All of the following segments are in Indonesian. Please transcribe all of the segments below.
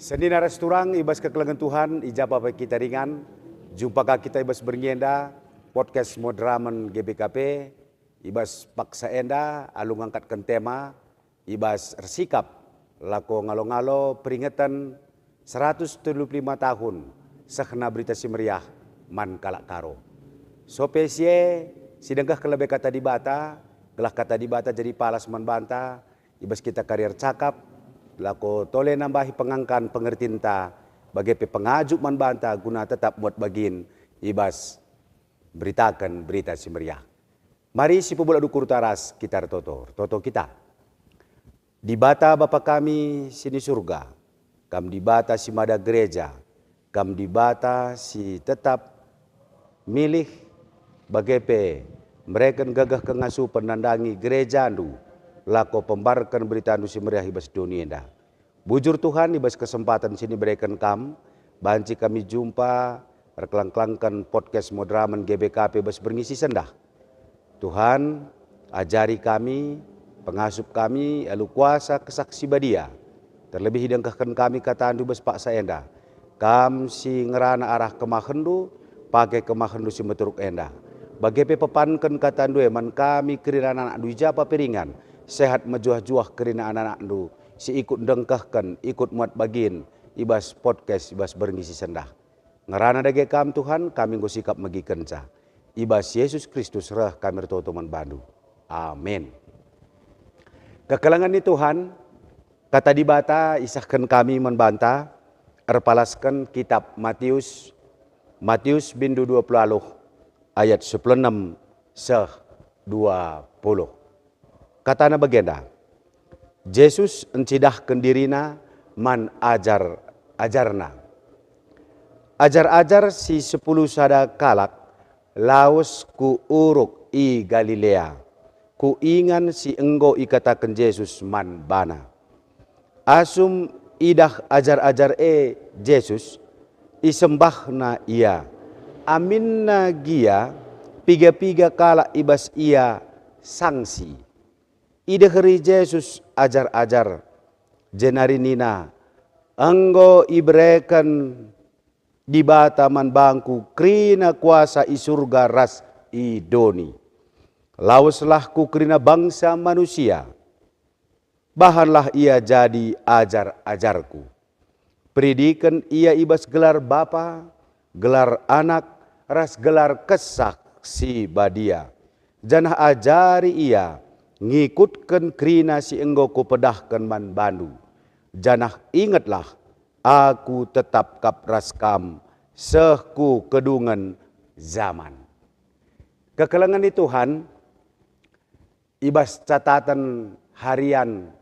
Senin restoran ibas kekelengan Tuhan, ijabah bagi kita ringan. Jumpa kita ibas berngenda, podcast Modraman GBKP, ibas paksa enda, alung angkatkan tema, ibas bersikap, lako ngalo-ngalo peringatan 175 tahun, sehna berita si meriah, man kalak karo. Sopesie, sidangkah kelebih kata dibata, gelah kata dibata jadi palas man banta, ibas kita karier cakap, lako tole nambahi pengangkan pengertinta bagi pengajuk man banta guna tetap muat bagin ibas beritakan berita si meriah. Mari si pebula dukur taras kita toto kita. Di bata Bapa kami sini surga, kam di bata si mada gereja, kam di bata si tetap milih bagi mereka gagah kengasuh penandangi gereja andu, lako pembarkan berita andu si meriah ibas dunia dah. Bujur Tuhan ibas kesempatan sini berikan banci kami jumpa reklang-kelangkan podcast Modraman GBKP ibas berngisi sendah. Tuhan ajari kami, pengasup kami, elu kuasa kesaksi badia. Terlebih hidangkahkan kami kata andu ibas paksa enda. Kam si ngerana arah kemahendu, pakai kemahendu si meturuk enda. Bagi pepankan kata andu eman kami kerina anak andu ijapa piringan. Sehat mejuah-juah kerina anak andu. Si ikut dengkahkan, ikut muat bagin, ibas podcast, ibas berngisi sendah. Ngerana dage kam Tuhan, kami ngosikap megi kenca. Ibas Yesus Kristus reh kami retotoman bandu. Amin. Kekelangan ni Tuhan, kata dibata, isahkan kami membanta, erpalaskan kitab Matius bindu 20 ayat 16 seh 20. Katana bagenda. Yesus encidah kendirina man ajarna. Ajar si 10 sada kalak laos ku uruk i Galilea. Ku ingan si enggo ikatakan Yesus man bana. Asum idah ajar Yesus isembahna ia. Aminna gia piga-piga kalak ibas ia sangsi. Ide hari Yesus ajar jenari nina enggo ibrekan di bataman bangku krina kuasa i surga ras i doni. Lauslah ku krina bangsa manusia. Bahanlah ia jadi ajarku. Peridikan ia ibas gelar bapa, gelar anak, ras gelar kesaksi badia. Janah ajari ia ngikutkan krina si enggo ku pedahkan man bandu. Janah ingatlah, aku tetap kapras kam, sehku kedungan zaman. Kekelangan di Tuhan, ibas catatan harian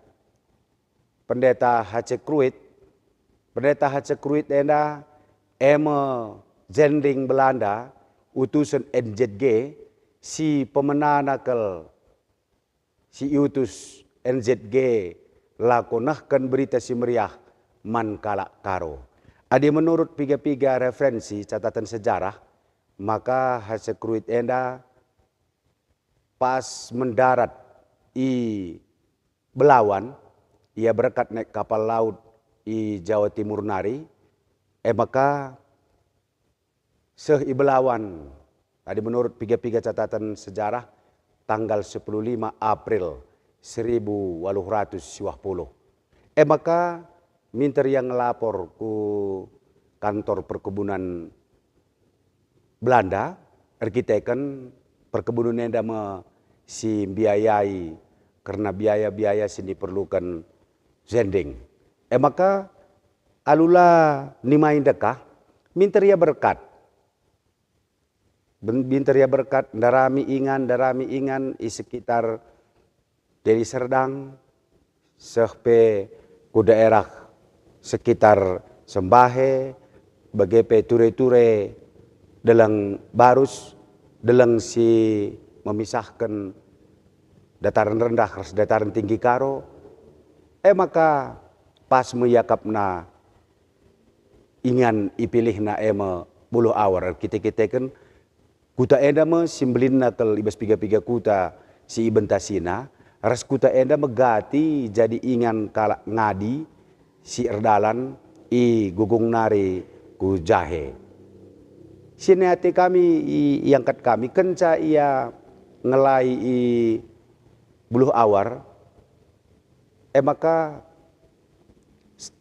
Pendeta H.C. Kruit. Pendeta H.C. Kruit enda Zending Belanda, utusan NZG, si pemenanakel si utus NZG lakonahkan berita si meriah man kalak karo. Adi menurut piga-piga referensi catatan sejarah, maka H.C. Kruit enda pas mendarat i Belawan, ia berangkat naik kapal laut i Jawa Timur nari, maka seh i Belawan, tadi menurut piga-piga catatan sejarah, tanggal 15 April 1820. Maka minter yang ngelapor ku kantor perkebunan Belanda, arkiteken perkebunan enda si biayai karena biaya-biaya sini perlukan zending. Maka alula nimain dekah, minter ya berkat. Binter ya berkat, darami ingan di sekitar Deli Serdang, sehpe ku daerah sekitar Sembahe, bagepe ture-ture delang barus, delang si memisahkan dataran rendah ras dataran tinggi karo. Maka pas meyakapna ingan ipilihna buluh awar kita kan kuta enda simbelin nakal ibas piga-piga kuta si ibentasina, ras kuta enda megati jadi ingan kalak ngadi si erdalan i gugung nari ku jahe. Sini hati kami iangkat kami kenca ia ngelai i buluh awar. Maka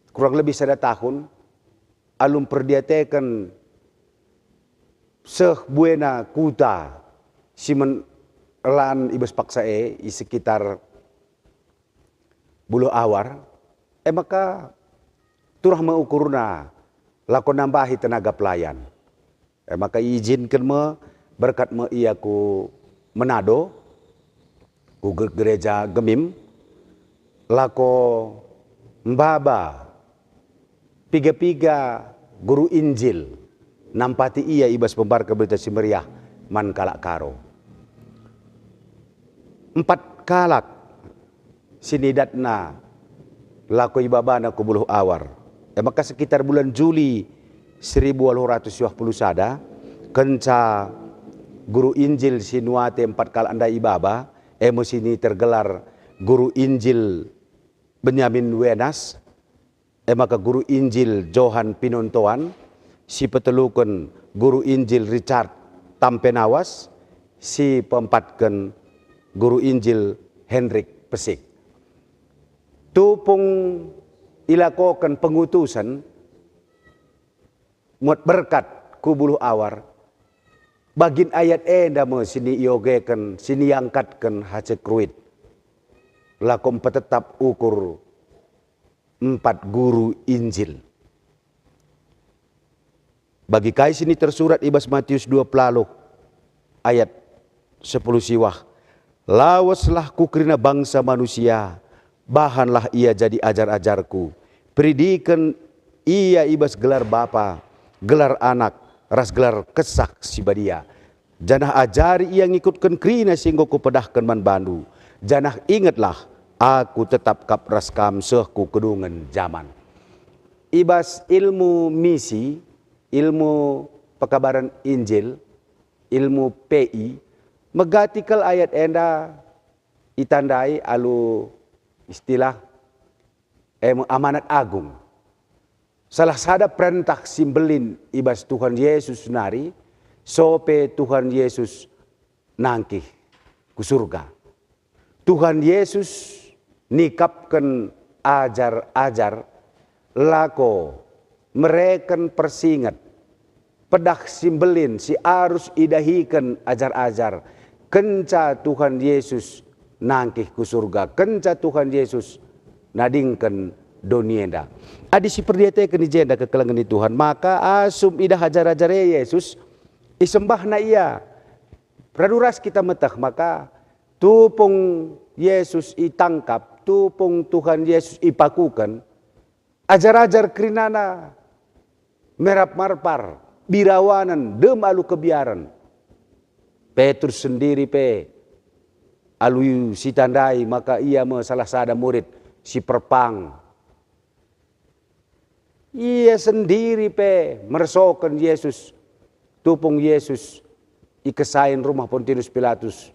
kurang lebih 1 tahun alum perdiatekan buena kuta simen elaan ibas paksae i sekitar buluh awar. Maka turah mengukurna lako nambahi tenaga pelayan. Maka izinkan berkat ia ku Manado ku gereja Gemim lako mbaba piga-piga guru Injil nampati ia ibas pembarka berita si meriah man kalak karo. 4 kalak sinidatna lako ibabana ku buluh awar. Maka sekitar bulan Juli 1821 kenca guru Injil sinuate 4 kalak anda ibaba sini tergelar guru Injil Benyamin Wenas. Maka guru Injil Johan Pinontoan, si petelukan guru Injil Richard Tampenawas, si peempatkan guru Injil Hendrik Pesik. Tupung ilakokan pengutusan muat berkat ku buluh awar. Bagin ayat enda mo sini iogekan, sini angkatkan hace kruit. Lakom petetap ukur 4 guru Injil. Bagi kai sini tersurat ibas Matius 20 ayat 10 siwah. Lawaslah ku kerina bangsa manusia, bahanlah ia jadi ajar-ajarku. Peridikan ia ibas gelar bapa, gelar anak, ras gelar kesak si badia. Janah ajari ia ngikutkan kerina sehingga ku pedahkan man bandu. Janah ingatlah aku tetap kapras kam sehku kedungan zaman. Ibas ilmu misi, ilmu pekabaran Injil, ilmu PI, megatikal ayat enda itandai alu istilah amanat agung. Salah sada perintah simbelin ibas Tuhan Yesus nari, sope Tuhan Yesus nangkih ku surga. Tuhan Yesus nikapkan ajar-ajar lako mereken persingat pedah simbelin si arus idahikan ajar-ajar kenca Tuhan Yesus nangkih ku surga, kenca Tuhan Yesus nadingkan donienda. Adi si perdiatekan di jenda kekelangan di Tuhan, maka asum idah ajar-ajar Yesus isembah na ia praduras kita metah, maka tupung Yesus itangkap, tupung Tuhan Yesus ipakukan, ajar-ajar kerinana merap marpar, birawanan, dem alu kebiaran. Petrus sendiri alu si tandai, maka ia salah sada murid si perpang. Ia sendiri mersokan Yesus, tupung Yesus ikesain rumah Pontius Pilatus.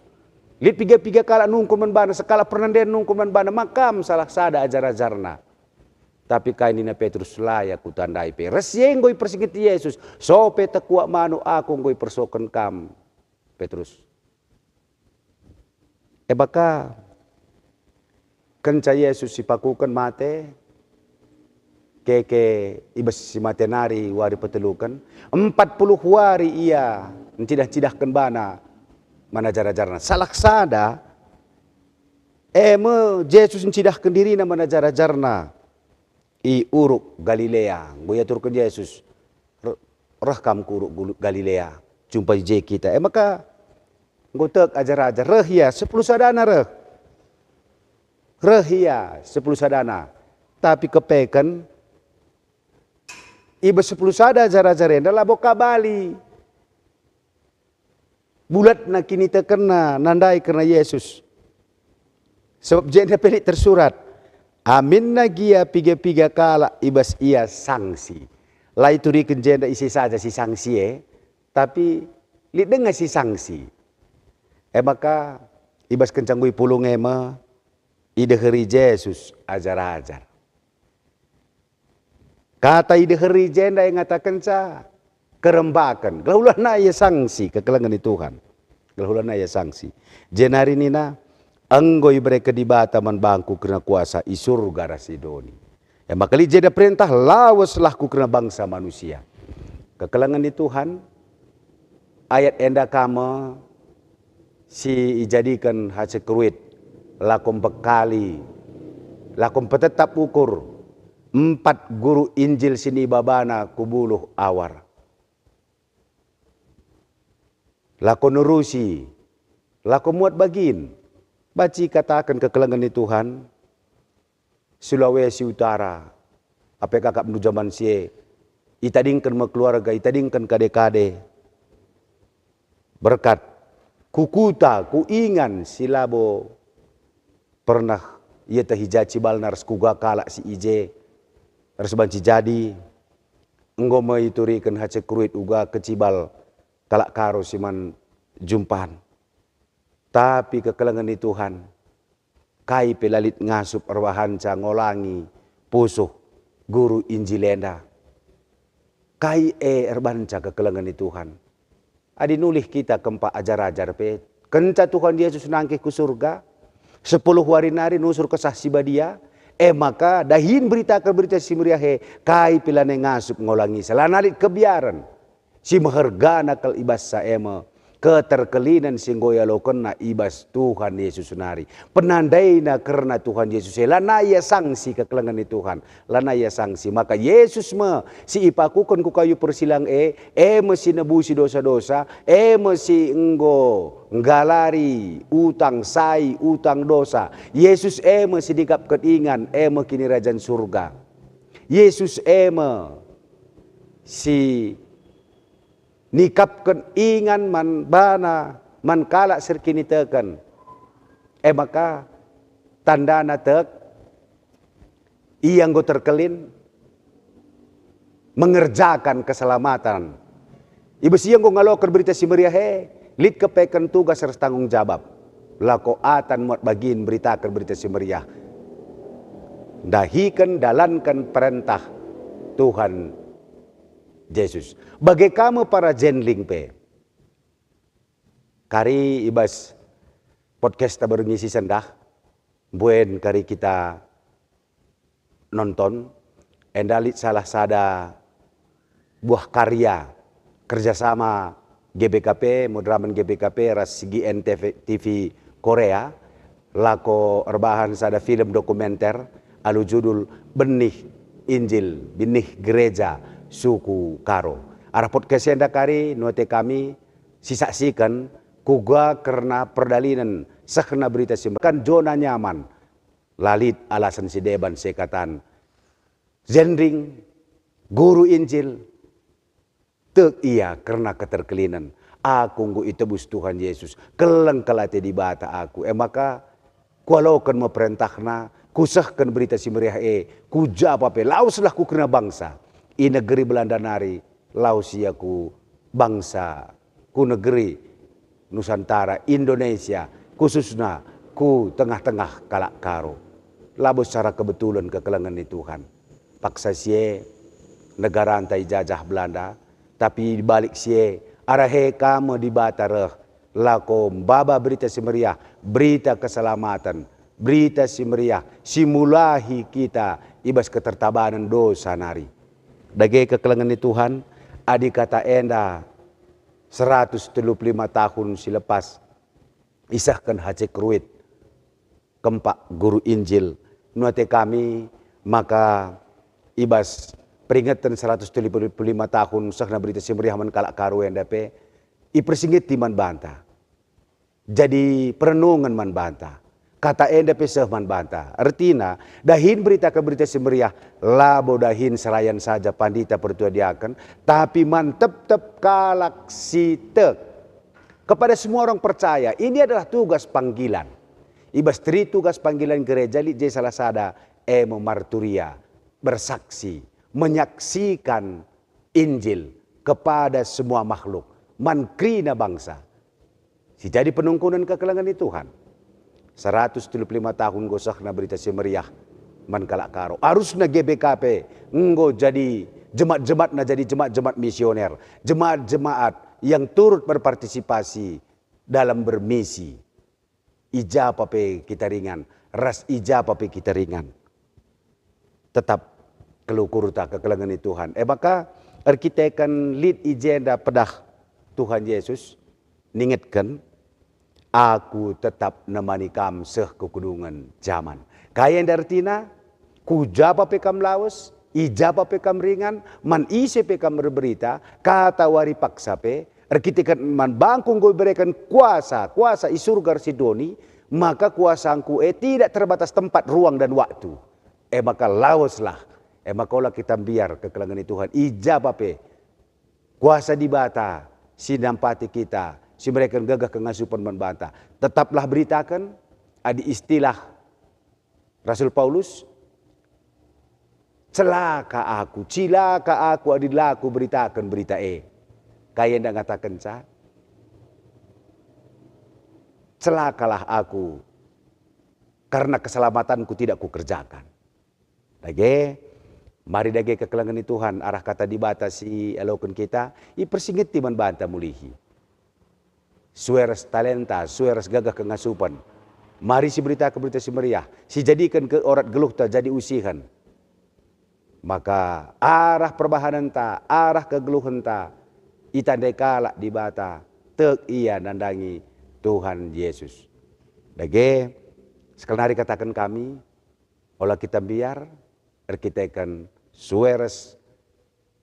Lihat piga-piga kala nungkun manbana, sekala pernandian nungkun manbana, makam salah sada ajar-ajarna. Tapi kainina Petrus layak kutandai resyen goy persikit Yesus, sope takuak manu aku goy persokan kam Petrus. Baka kenca Yesus sipakukan mate, keke ibas si mate nari wari petelukan, 40 wari ia cidah-cidahkan bana manajar-ajarna. Salaksada Yesus mencidahkan diri na manajar-ajarna i uruk Galilea. Goya turkan Yesus rekam ku uruk Galilea jumpa je kita. Maka ngotek ajar-ajar rehia 10 sadana rehia 10 sadana. Tapi kepekan iba 10 sada ajar-ajarenda labo kabali. Bulat na kini terkena nandai karena Yesus. Sebab jenda pelik tersurat. Amin na gia piga-piga kala ibas ia sanksi. Lai turikan jenda isi saja si sanksi tapi li dengar si sanksi. Maka ibas kencangui pulung ide hari Yesus ajar-ajar. Kata ide hari jenda yang ngatakan sa kerembakan. Gelaulah na ya sanksi kekelangan di Tuhan. Gelaulah na ya sanksi. Jenari ini na anggoy mereka di bata man bangku kena kuasa isurga rasidoni. Ya makali jeda perintah lawaslah ku kena bangsa manusia. Kekelangan di Tuhan ayat enda kama si ijadikan hasil keruit lakom bekali lakom petetap ukur 4 guru Injil sini babana kubuluh awar. Lako nurusi, lako muat bagin. Baci katakan kekelangan di Tuhan, Sulawesi Utara, apa kakak menuju zaman sie, itadingkan me keluarga, itadingkan kade-kade. Berkat kukuta, kuingan silabo pernah ia tahijaci balnar skuga kalak si ije. Harus banci jadi enggo maiturikan hace kruit uga kecibal kalak karo siman jumpan. Tapi kekelangan di Tuhan kai pelalit ngasup arwahanca ngolangi pusuh guru Injilenda. Kai erbanca kekelangan di Tuhan. Adi nulih kita kempa ajar-ajar pe kenca Tuhan Yesus nangkih ku surga 10 hari nari nusur kesah sibadia. Maka dahin berita si meriahe kai pilane ngasup ngolangi selanalit kebiaran si maharga nakal ibas sa keterkelinan singgoya lokon na ibas Tuhan Yesus nari penandai na karena Tuhan Yesus lanaya sanksi kekelangan di Tuhan lanaya sanksi maka Yesus si ipakukon ku kayu persilang mesi nebusi dosa-dosa mesi enggo nggalari utang sai utang dosa Yesus mesi dikap ketingan kini rajan surga Yesus si nikapkan ingan man bana man kalak serkini tekan maka tandana tek iyang go terkelin mengerjakan keselamatan ibu siang go ngalokar berita si meriah lid kepekan tugas harus tanggung jawab lako atan muat bagin beritakan berita si meriah dahikan dalankan perintah Tuhan Yesus. Bagi kamu para jenling pe. Kari ibas podcast ta berngisi sendah. Buen kari kita nonton. Endalit salah sada buah karya kerjasama GBKP, Modraman GBKP, ras sigi NTV Korea. Lako erbahan sada film dokumenter. Alu judul Benih Injil, Benih Gereja Suku Karo. Arah podcast yang dakari note kami sisaksikan kuga karena perdalinan sakna berita kan zona nyaman. Lalit alasan si deban sekatan zendring guru Injil tek iya karena keterkelinan aku nggu itebus Tuhan Yesus keleng kelate di bata aku maka kualaukan meperintahna kusahkan berita si meriah kuja apa lauslah ku kena bangsa i negeri Belanda nari lausia ku bangsa ku negeri Nusantara Indonesia khususnya ku tengah-tengah kalak karo labu secara kebetulan kekelangan di Tuhan paksa sie negara antai jajah Belanda tapi balik sie arahe kamu di batareh lako baba berita si meriah berita keselamatan berita si meriah simulahi kita ibas ketertabanan dosa nari dage kekelangan di Tuhan adi kata enda 135 tahun silepas isahkan hace kruit kempak guru Injil nuate kami maka ibas peringatan 135 tahun sahna berita si meriah man kalak karu enda pe ipersingit man banta jadi perenungan man banta kata enda pesah man banta. Artinya, dahin berita ke berita semeriah, labo dahin serayan saja pandita pertua diakan, tapi mantep-tep kalak sitek. Kepada semua orang percaya, ini adalah tugas panggilan. Ibas tri tugas panggilan gereja, li salah sada, marturia, bersaksi, menyaksikan Injil kepada semua makhluk, mankrina bangsa. Si jadi penungkunan kekelangan di Tuhan. 135 tahun gosah na berita si meriah man kalak karo. Harusnya GBKP enggo jadi jemaat-jemaat na jadi jemaat-jemaat misioner, jemaat-jemaat yang turut berpartisipasi dalam bermisi. Ijabah pe kita ringan, ras ijabah pe kita ringan. Tetap kelukuruta kekelangan Tuhan. Maka kita akan lead agenda pedah Tuhan Yesus ningetkan aku tetap nemani kam seh kekudungan zaman. Kaya yang artinya ku japa pekam lawas, ijapa pekam ringan, man ise pekam berberita, kata wari paksa pe, arkitekan man bangkung gue berikan kuasa isurgar Sidoni, maka kuasaku tidak terbatas tempat, ruang dan waktu. Maka lawaslah, maka olah kita biar kekelangan Tuhan, ijapa pe, kuasa dibata, sinampati kita, si mereka gagah kengasupan membantah. Tetaplah beritakan, adi istilah Rasul Paulus, cilaka aku adalah aku beritakan berita Kaya yang mengatakan celakalah aku karena keselamatanku tidak kukerjakan. Lagi, mari dage kekelangan Tuhan arah kata dibatasi elokan kita, persingiti membantah mulihi. Sueres talenta, sueres gagah kengasupan. Mari si berita si meriah, si jadikan ke orat geluh ta jadi usihan. Maka arah perbahanan ta, arah kegeluhan ta, itandai kalak di bata, tek iya nandangi Tuhan Yesus. Dage, sekali hari katakan kami, olah kita biar, kita akan sueres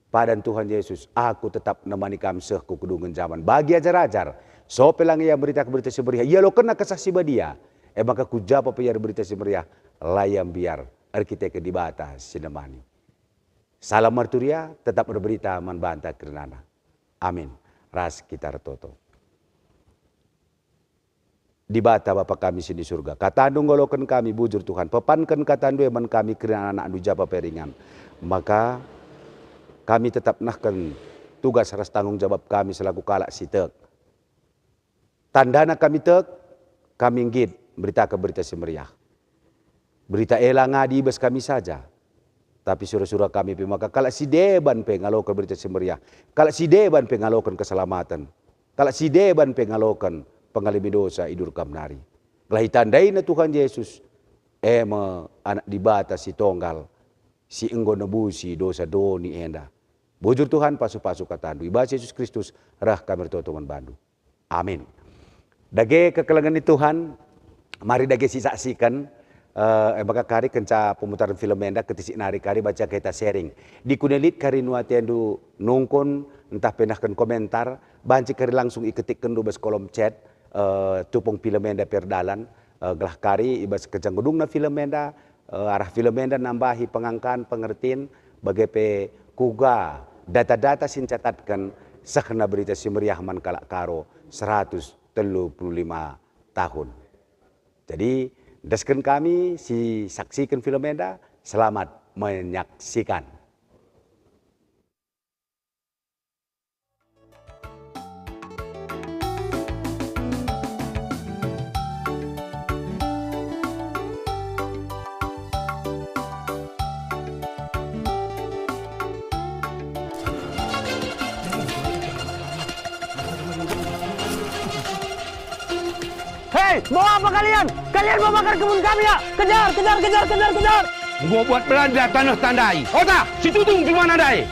padan Tuhan Yesus, aku tetap nemani kam seh kudungan zaman. Bagi ajar-ajar, so pelang ia berita si meriah, ia lo kena kesaksi dia. Maka kujapa peyar berita si meriah, layam biar, kita akan dibata sinemani. Salam marturia, tetap berberita membantah kerenana. Amin. Ras kita retoto. Dibata Bapa kami di surga. Katandu ngolokan kami bujur Tuhan. Pepankan katandu eman kami kerana anak anu japa peringan. Maka kami tetap nahkan tugas ras tanggung jawab kami selaku kalak si tek. Tandana kami tek, kami ngid berita ke berita semeriah. Berita elang ngadi bes kami saja. Tapi surah-surah kami maka kalau si deban pengalokan berita semeriah, kalau si deban pengalokan keselamatan, kalau si deban pengalokan pengalami dosa idur kamnari. Gelah tandai na Tuhan Yesus, anak dibata si tonggal, si enggo nebusi dosa doni enda. Bujur Tuhan pasu-pasu katandu, ibadah Yesus Kristus rah kami totoman bandu. Amin. Dage kekelangan Tuhan, mari dage saksikan. Maka kari kenca pemutaran film enda ketisik nari kari baca kita sharing di kunelit kari nuatendu nungkon entah penahkan komentar banci kari langsung iketikkan du bes kolom chat tupung film enda perdalan gelah kari ibas kejang gedung na film enda arah film enda nambahi pengangkan pengertiin bagai kuga data-data sin catatkan sahna berita si meriah man kalak karo 135 tahun. Jadi daskan kami si saksikan film enda, selamat menyaksikan. Hei, mau apa kalian? Kalian mau bakar kebun kami ya? Kejar! Gua buat Belanda tanah tandai. Ota, si Tutung di mana dai?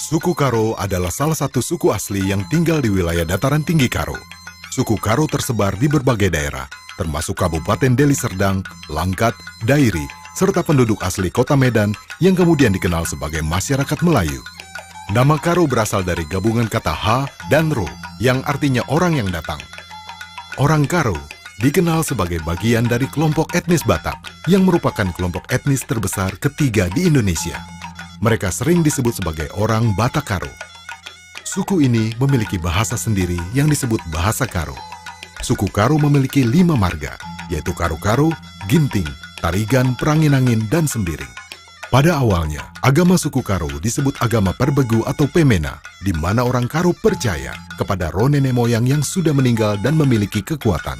Suku Karo adalah salah satu suku asli yang tinggal di wilayah dataran tinggi Karo. Suku Karo tersebar di berbagai daerah, termasuk Kabupaten Deli Serdang, Langkat, Dairi, serta penduduk asli Kota Medan yang kemudian dikenal sebagai masyarakat Melayu. Nama Karo berasal dari gabungan kata ha dan ro, yang artinya orang yang datang. Orang Karo dikenal sebagai bagian dari kelompok etnis Batak, yang merupakan kelompok etnis terbesar ketiga di Indonesia. Mereka sering disebut sebagai orang Batak Karo. Suku ini memiliki bahasa sendiri yang disebut bahasa Karo. Suku Karo memiliki 5 marga, yaitu Karo-Karo, Ginting, Tarigan, Peranginangin, dan Sembiring. Pada awalnya, agama suku Karo disebut agama Perbegu atau Pemena, di mana orang Karo percaya kepada roh nenek moyang yang sudah meninggal dan memiliki kekuatan.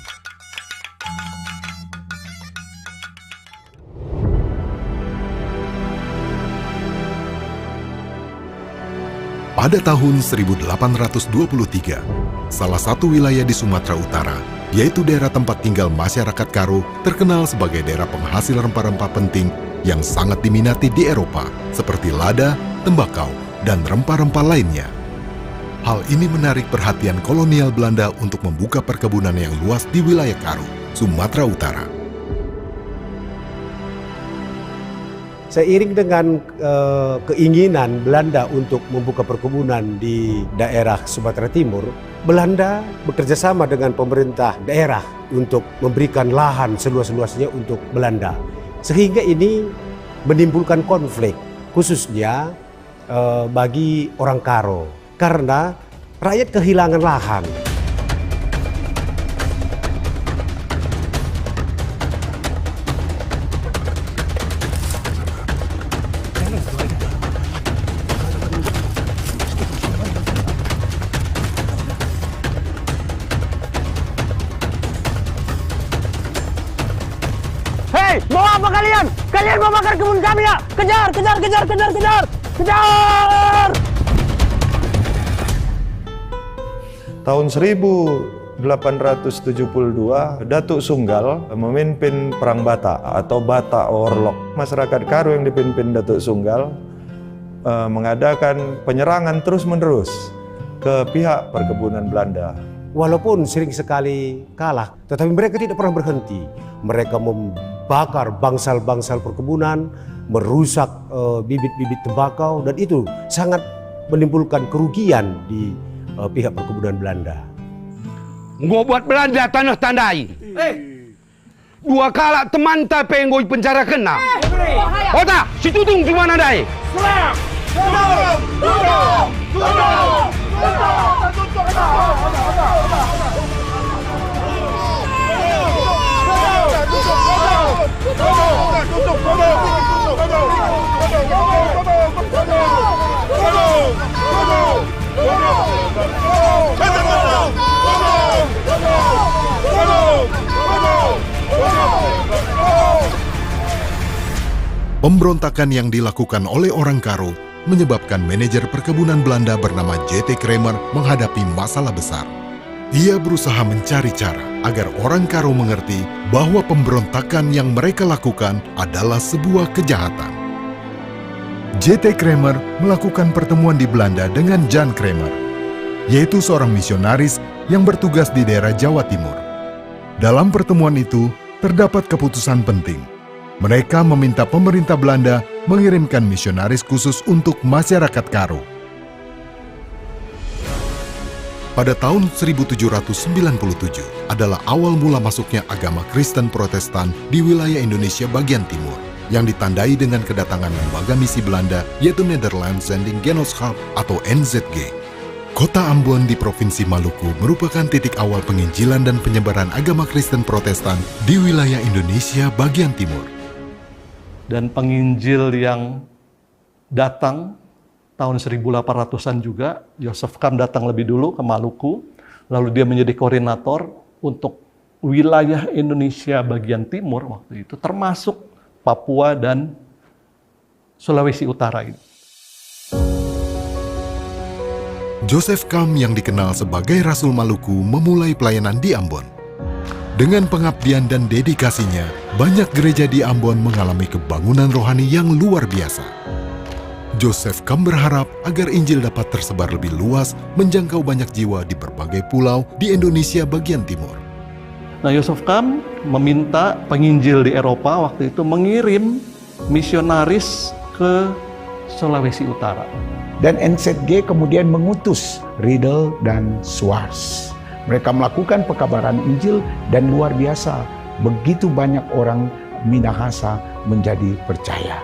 Pada tahun 1823, salah satu wilayah di Sumatera Utara, yaitu daerah tempat tinggal masyarakat Karo, terkenal sebagai daerah penghasil rempah-rempah penting yang sangat diminati di Eropa, seperti lada, tembakau, dan rempah-rempah lainnya. Hal ini menarik perhatian kolonial Belanda untuk membuka perkebunan yang luas di wilayah Karo, Sumatera Utara. Seiring dengan keinginan Belanda untuk membuka perkebunan di daerah Sumatera Timur, Belanda bekerjasama dengan pemerintah daerah untuk memberikan lahan seluas-luasnya untuk Belanda. Sehingga ini menimbulkan konflik, khususnya bagi orang Karo, karena rakyat kehilangan lahan. Hei, mau apa kalian? Kalian mau bakar kebun kami ya? Kejar, kejar, kejar, kejar, kejar! Kejar! Tahun 1872, Datuk Sunggal memimpin Perang Batak atau Batak Orlok. Masyarakat Karo yang dipimpin Datuk Sunggal mengadakan penyerangan terus-menerus ke pihak perkebunan Belanda. Walaupun sering sekali kalah, tetapi mereka tidak pernah berhenti. Mereka membakar bangsal-bangsal perkebunan, merusak bibit-bibit tembakau, dan itu sangat menimbulkan kerugian di pihak perkebunan Belanda. Gua buat Belanda tanah tandai. Dua kala teman tapi yang penjara kena. Ota, si Tutung di mana dai? Pemberontakan yang dilakukan oleh orang Karo menyebabkan manajer perkebunan Belanda bernama J.T. Kramer menghadapi masalah besar. Ia berusaha mencari cara agar orang Karo mengerti bahwa pemberontakan yang mereka lakukan adalah sebuah kejahatan. J.T. Kramer melakukan pertemuan di Belanda dengan Jan Kramer, yaitu seorang misionaris yang bertugas di daerah Jawa Timur. Dalam pertemuan itu, terdapat keputusan penting. Mereka meminta pemerintah Belanda mengirimkan misionaris khusus untuk masyarakat Karo. Pada tahun 1797 adalah awal mula masuknya agama Kristen Protestan di wilayah Indonesia bagian timur, yang ditandai dengan kedatangan lembaga misi Belanda yaitu Netherlands Zendingsgenootschap atau NZG. Kota Ambon di Provinsi Maluku merupakan titik awal penginjilan dan penyebaran agama Kristen Protestan di wilayah Indonesia bagian timur. Dan penginjil yang datang tahun 1800-an juga, Joseph Kam datang lebih dulu ke Maluku, lalu dia menjadi koordinator untuk wilayah Indonesia bagian timur waktu itu, termasuk Papua dan Sulawesi Utara ini. Joseph Kam yang dikenal sebagai Rasul Maluku memulai pelayanan di Ambon. Dengan pengabdian dan dedikasinya, banyak gereja di Ambon mengalami kebangunan rohani yang luar biasa. Joseph Kam berharap agar Injil dapat tersebar lebih luas, menjangkau banyak jiwa di berbagai pulau di Indonesia bagian timur. Nah, Joseph Kam meminta penginjil di Eropa waktu itu mengirim misionaris ke Sulawesi Utara. Dan NZG kemudian mengutus Riedel dan Schwartz. Mereka melakukan pekabaran Injil dan luar biasa, begitu banyak orang Minahasa menjadi percaya.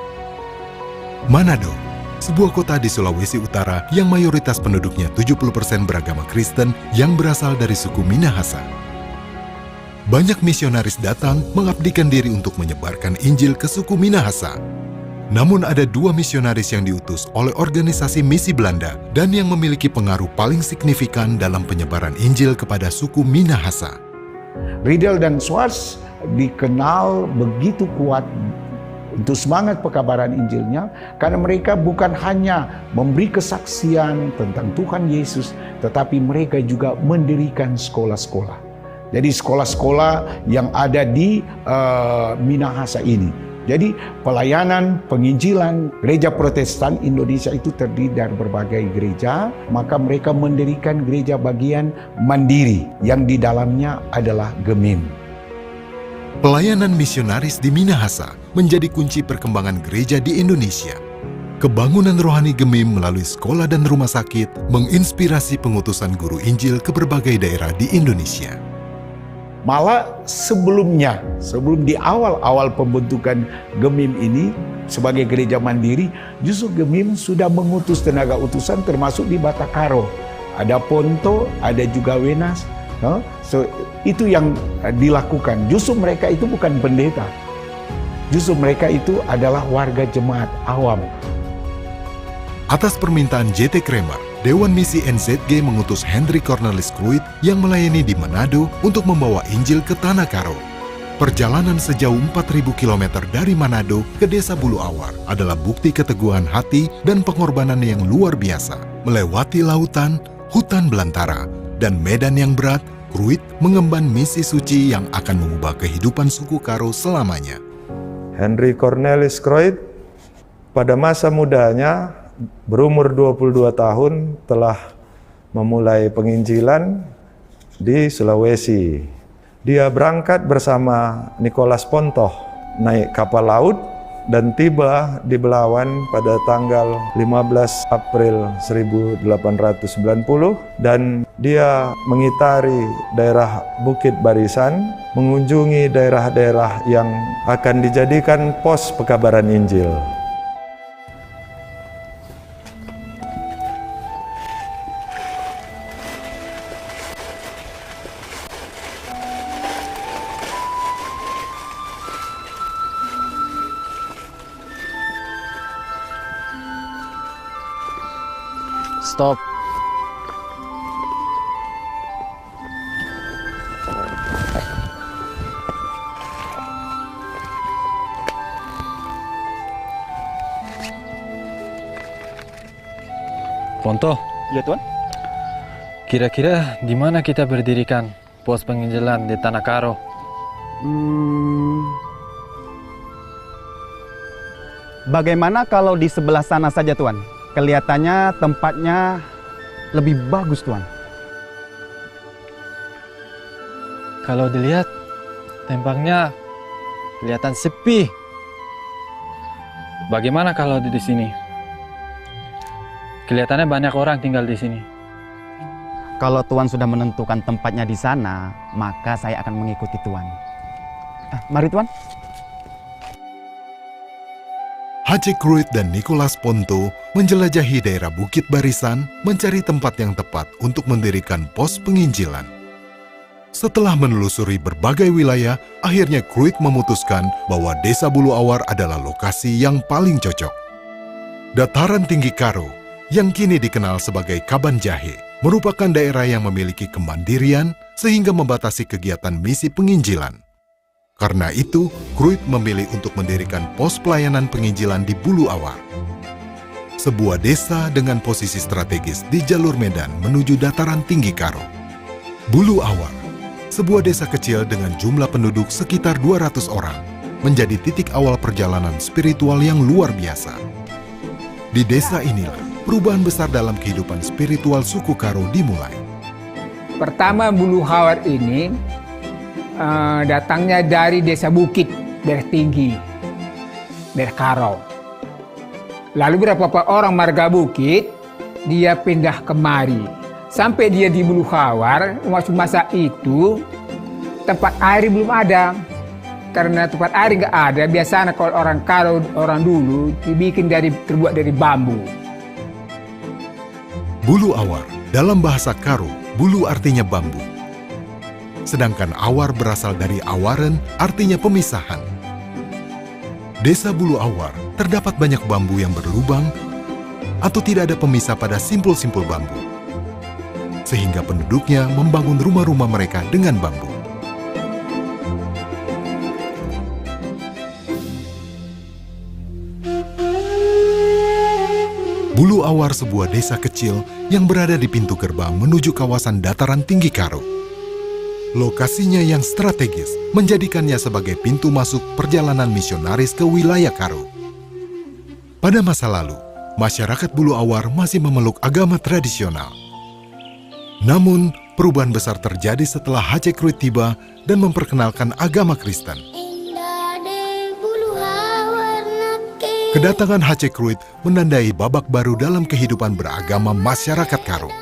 Manado, sebuah kota di Sulawesi Utara yang mayoritas penduduknya 70% beragama Kristen yang berasal dari suku Minahasa. Banyak misionaris datang mengabdikan diri untuk menyebarkan Injil ke suku Minahasa. Namun ada 2 misionaris yang diutus oleh organisasi misi Belanda dan yang memiliki pengaruh paling signifikan dalam penyebaran Injil kepada suku Minahasa. Riedel dan Schwartz dikenal begitu kuat untuk semangat pekabaran Injilnya, karena mereka bukan hanya memberi kesaksian tentang Tuhan Yesus, tetapi mereka juga mendirikan sekolah-sekolah. Jadi sekolah-sekolah yang ada di Minahasa ini. Jadi pelayanan penginjilan gereja Protestan Indonesia itu terdiri dari berbagai gereja, maka mereka mendirikan gereja bagian mandiri yang di dalamnya adalah Gemim. Pelayanan misionaris di Minahasa menjadi kunci perkembangan gereja di Indonesia. Kebangunan rohani Gemim melalui sekolah dan rumah sakit menginspirasi pengutusan guru Injil ke berbagai daerah di Indonesia. Malah sebelum di awal-awal pembentukan Gemim ini sebagai gereja mandiri, justru Gemim sudah mengutus tenaga utusan termasuk di Batakaro. Ada Ponto, ada juga Wenas. So, itu yang dilakukan. Justru mereka itu bukan pendeta. Justru mereka itu adalah warga jemaat awam. Atas permintaan J.T. Kramer, Dewan Misi NZG mengutus Henry Cornelis Kruit yang melayani di Manado untuk membawa Injil ke Tanah Karo. Perjalanan sejauh 4.000 km dari Manado ke Desa Bulu Awar adalah bukti keteguhan hati dan pengorbanan yang luar biasa. Melewati lautan, hutan belantara, dan medan yang berat, Kruit mengemban misi suci yang akan mengubah kehidupan suku Karo selamanya. Henry Cornelis Kruit pada masa mudanya berumur 22 tahun telah memulai penginjilan di Sulawesi. Dia berangkat bersama Nicholas Pontoh naik kapal laut dan tiba di Belawan pada tanggal 15 April 1890 dan dia mengitari daerah Bukit Barisan, mengunjungi daerah-daerah yang akan dijadikan pos pekabaran Injil. Stop. Ponto, Ya Tuan. kira-kira di mana kita berdirikan pos penginjilan di Tanah Karo? Bagaimana kalau di sebelah sana saja Tuan? Kelihatannya tempatnya lebih bagus Tuan. Kalau dilihat, tempatnya kelihatan sepi. Bagaimana kalau di sini? Kelihatannya banyak orang tinggal di sini. Kalau Tuan sudah menentukan tempatnya di sana, maka saya akan mengikuti Tuan. Mari Tuan. Haji Kruit dan Nicholas Ponto menjelajahi daerah Bukit Barisan mencari tempat yang tepat untuk mendirikan pos penginjilan. Setelah menelusuri berbagai wilayah, akhirnya Kruit memutuskan bahwa Desa Bulu Awar adalah lokasi yang paling cocok. Dataran tinggi Karo, yang kini dikenal sebagai Kaban Jahe, merupakan daerah yang memiliki kemandirian sehingga membatasi kegiatan misi penginjilan. Karena itu, Kruit memilih untuk mendirikan pos pelayanan penginjilan di Bulu Awar. Sebuah desa dengan posisi strategis di jalur medan menuju dataran tinggi Karo. Bulu Awar, sebuah desa kecil dengan jumlah penduduk sekitar 200 orang, menjadi titik awal perjalanan spiritual yang luar biasa. Di desa inilah perubahan besar dalam kehidupan spiritual suku Karo dimulai. Pertama, Bulu Hawar ini datangnya dari desa Bukit, daerah tinggi, daerah Karo. Lalu beberapa orang marga Bukit, dia pindah kemari. Sampai dia di Bulu Hawar, waktu masa itu tempat air belum ada. Karena tempat air nggak ada, biasanya kalau orang Karo, orang dulu terbuat dari bambu. Bulu Awar dalam bahasa Karo, bulu artinya bambu. Sedangkan awar berasal dari awaren, artinya pemisahan. Desa Bulu Awar terdapat banyak bambu yang berlubang atau tidak ada pemisah pada simpul-simpul bambu. Sehingga penduduknya membangun rumah-rumah mereka dengan bambu. Bulu Awar sebuah desa kecil yang berada di pintu gerbang menuju kawasan dataran tinggi Karo. Lokasinya yang strategis menjadikannya sebagai pintu masuk perjalanan misionaris ke wilayah Karo. Pada masa lalu, masyarakat Bulu Awar masih memeluk agama tradisional. Namun, perubahan besar terjadi setelah Hacek Kruit tiba dan memperkenalkan agama Kristen. Kedatangan Hacek Kruit menandai babak baru dalam kehidupan beragama masyarakat Karo.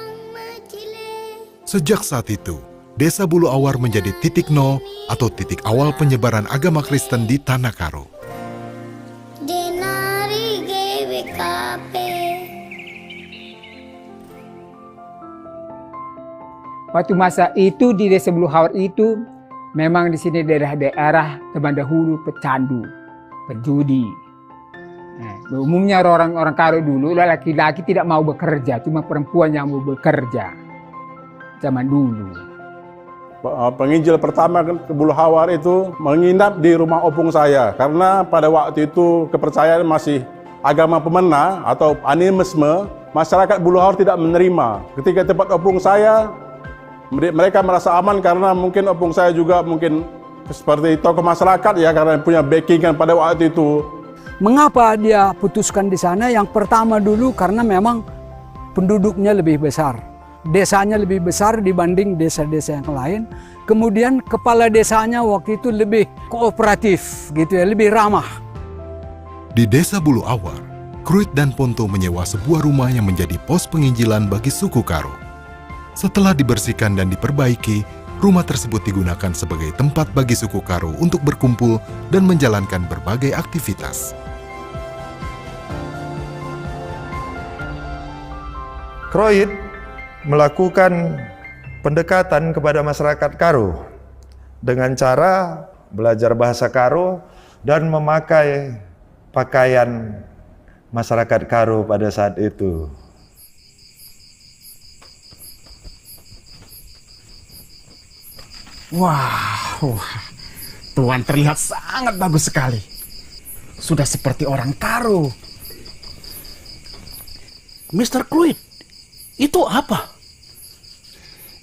Sejak saat itu, Desa Bulu Awar menjadi titik nol atau titik awal penyebaran agama Kristen di Tanah Karo. Waktu masa itu di Desa Bulu Hawar itu, memang di sini daerah-daerah zaman dahulu pecandu, penjudi. Umumnya orang-orang Karo dulu, laki-laki tidak mau bekerja, cuma perempuan yang mau bekerja. Zaman dulu. Penginjil pertama ke Bulu Hawar itu menginap di rumah opung saya. Karena pada waktu itu kepercayaan masih agama pemena atau animisme, masyarakat Bulu Hawar tidak menerima. Ketika tempat opung saya, mereka merasa aman karena mungkin opung saya juga mungkin seperti tokoh masyarakat ya, karena punya backingan pada waktu itu. Mengapa dia putuskan di sana? Yang pertama dulu karena memang penduduknya lebih besar. Desanya lebih besar dibanding desa-desa yang lain. Kemudian kepala desanya waktu itu lebih kooperatif gitu ya, lebih ramah. Di Desa Bulu Awar, Kruit dan Ponto menyewa sebuah rumah yang menjadi pos penginjilan bagi suku Karo. Setelah dibersihkan dan diperbaiki, rumah tersebut digunakan sebagai tempat bagi suku Karo untuk berkumpul dan menjalankan berbagai aktivitas. Kruit melakukan pendekatan kepada masyarakat Karo dengan cara belajar bahasa Karo dan memakai pakaian masyarakat Karo pada saat itu. Wow, Tuan terlihat sangat bagus sekali. Sudah seperti orang Karo. Mr. Kruit, itu apa?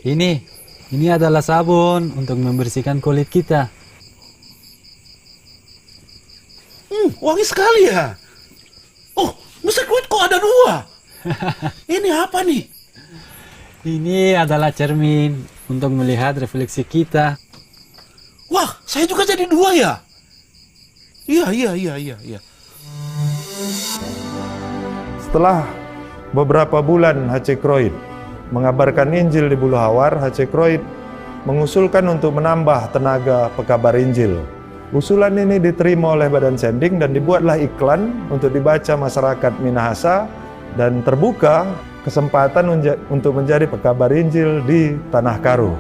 Ini adalah sabun untuk membersihkan kulit kita. Wangi sekali ya. Oh, Mr. Kruit kok ada dua? Ini apa nih? Ini adalah cermin untuk melihat refleksi kita. Wah, saya juga jadi dua ya? Iya. Setelah beberapa bulan Hacek Kruit mengabarkan Injil di Bulu Hawar, Hacek Kruit mengusulkan untuk menambah tenaga pekabar Injil. Usulan ini diterima oleh Badan Sending dan dibuatlah iklan untuk dibaca masyarakat Minahasa dan terbuka kesempatan untuk menjadi pekabar Injil di Tanah Karo.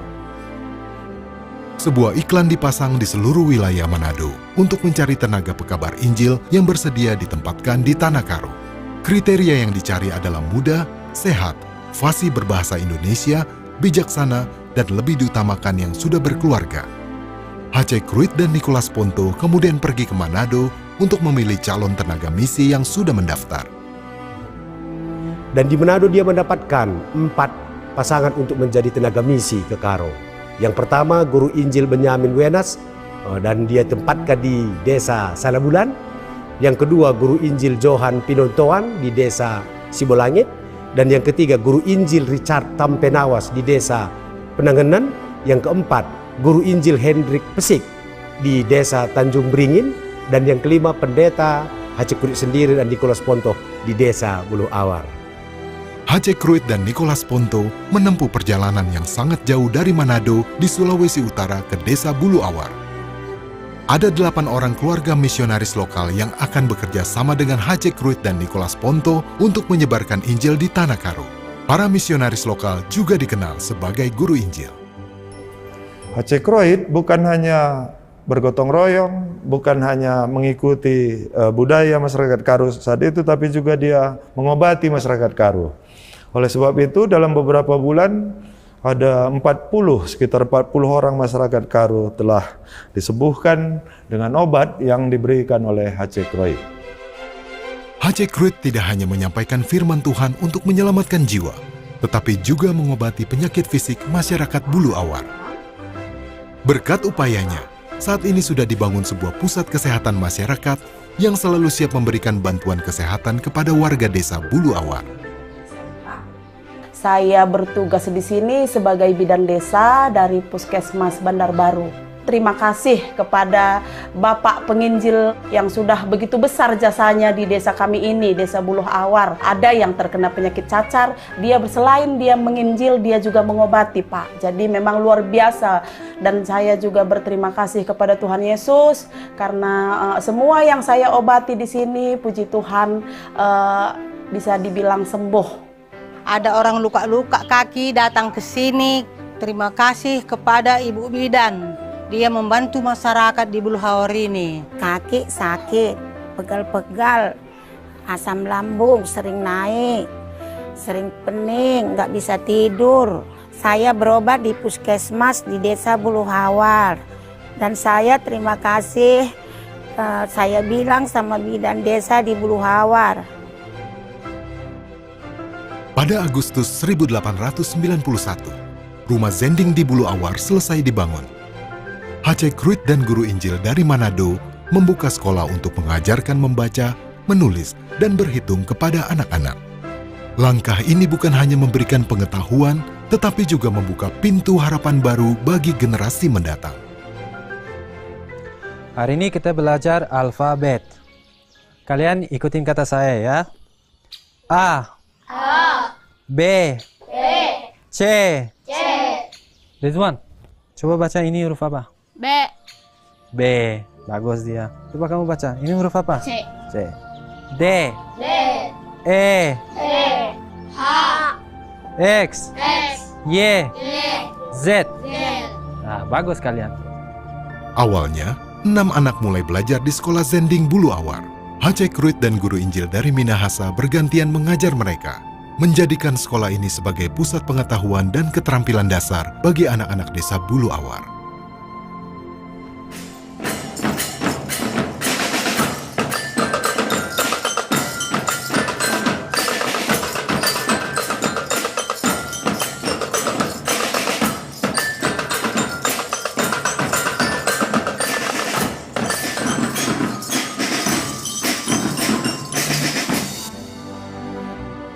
Sebuah iklan dipasang di seluruh wilayah Manado untuk mencari tenaga pekabar Injil yang bersedia ditempatkan di Tanah Karo. Kriteria yang dicari adalah muda, sehat, fasih berbahasa Indonesia, bijaksana, dan lebih diutamakan yang sudah berkeluarga. Hacek Kruit dan Nicholas Ponto kemudian pergi ke Manado untuk memilih calon tenaga misi yang sudah mendaftar. Dan di Manado dia mendapatkan 4 pasangan untuk menjadi tenaga misi ke Karo. Yang pertama Guru Injil Benyamin Wenas, dan dia tempatkan di Desa Salabulan. Yang kedua, Guru Injil Johan Pinontoan di desa Sibolangit. Dan yang ketiga, Guru Injil Richard Tampenawas di desa Penanganan. Yang keempat, Guru Injil Hendrik Pesik di desa Tanjung Beringin. Dan yang kelima, Pendeta Hace Kruit sendiri dan Nicholas Ponto di desa Buluh Awar. Hace Kruit dan Nicholas Ponto menempuh perjalanan yang sangat jauh dari Manado di Sulawesi Utara ke desa Buluh Awar. Ada 8 orang keluarga misionaris lokal yang akan bekerja sama dengan Hace Kruit dan Nicholas Ponto untuk menyebarkan Injil di Tanah Karo. Para misionaris lokal juga dikenal sebagai guru Injil. Hace Kruit bukan hanya bergotong royong, bukan hanya mengikuti budaya masyarakat Karo saat itu, tapi juga dia mengobati masyarakat Karo. Oleh sebab itu, dalam beberapa bulan ada sekitar 40 orang masyarakat Karo telah disembuhkan dengan obat yang diberikan oleh Hace Kruit. Hace Kruit tidak hanya menyampaikan firman Tuhan untuk menyelamatkan jiwa, tetapi juga mengobati penyakit fisik masyarakat Buluh Awar. Berkat upayanya, saat ini sudah dibangun sebuah pusat kesehatan masyarakat yang selalu siap memberikan bantuan kesehatan kepada warga desa Buluh Awar. Saya bertugas di sini sebagai bidan desa dari Puskesmas Bandar Baru. Terima kasih kepada Bapak Penginjil yang sudah begitu besar jasanya di desa kami ini, Desa Buluh Awar. Ada yang terkena penyakit cacar, selain dia menginjil, dia juga mengobati, Pak. Jadi memang luar biasa. Dan saya juga berterima kasih kepada Tuhan Yesus karena semua yang saya obati di sini, puji Tuhan, bisa dibilang sembuh. Ada orang luka-luka kaki datang ke sini. Terima kasih kepada Ibu Bidan. Dia membantu masyarakat di Buluh Awar ini. Kaki sakit, pegal-pegal, asam lambung sering naik, sering pening, nggak bisa tidur. Saya berobat di puskesmas di desa Buluh Awar. Dan saya terima kasih, saya bilang sama bidan desa di Buluh Awar. Pada Agustus 1891, rumah Zending di Buluh Awar selesai dibangun. Hace Kruit dan guru Injil dari Manado membuka sekolah untuk mengajarkan membaca, menulis, dan berhitung kepada anak-anak. Langkah ini bukan hanya memberikan pengetahuan, tetapi juga membuka pintu harapan baru bagi generasi mendatang. Hari ini kita belajar alfabet. Kalian ikutin kata saya ya. A. B. C. Ridwan, coba baca ini huruf apa? B. B. Bagus dia. Coba kamu baca. Ini huruf apa? C. C. D. E. H. X. Y. Z. Nah, bagus kalian. Awalnya, 6 anak mulai belajar di sekolah Zending Buluh Awar. Hace Kruit dan guru Injil dari Minahasa bergantian mengajar mereka, menjadikan sekolah ini sebagai pusat pengetahuan dan keterampilan dasar bagi anak-anak desa Buluh Awar.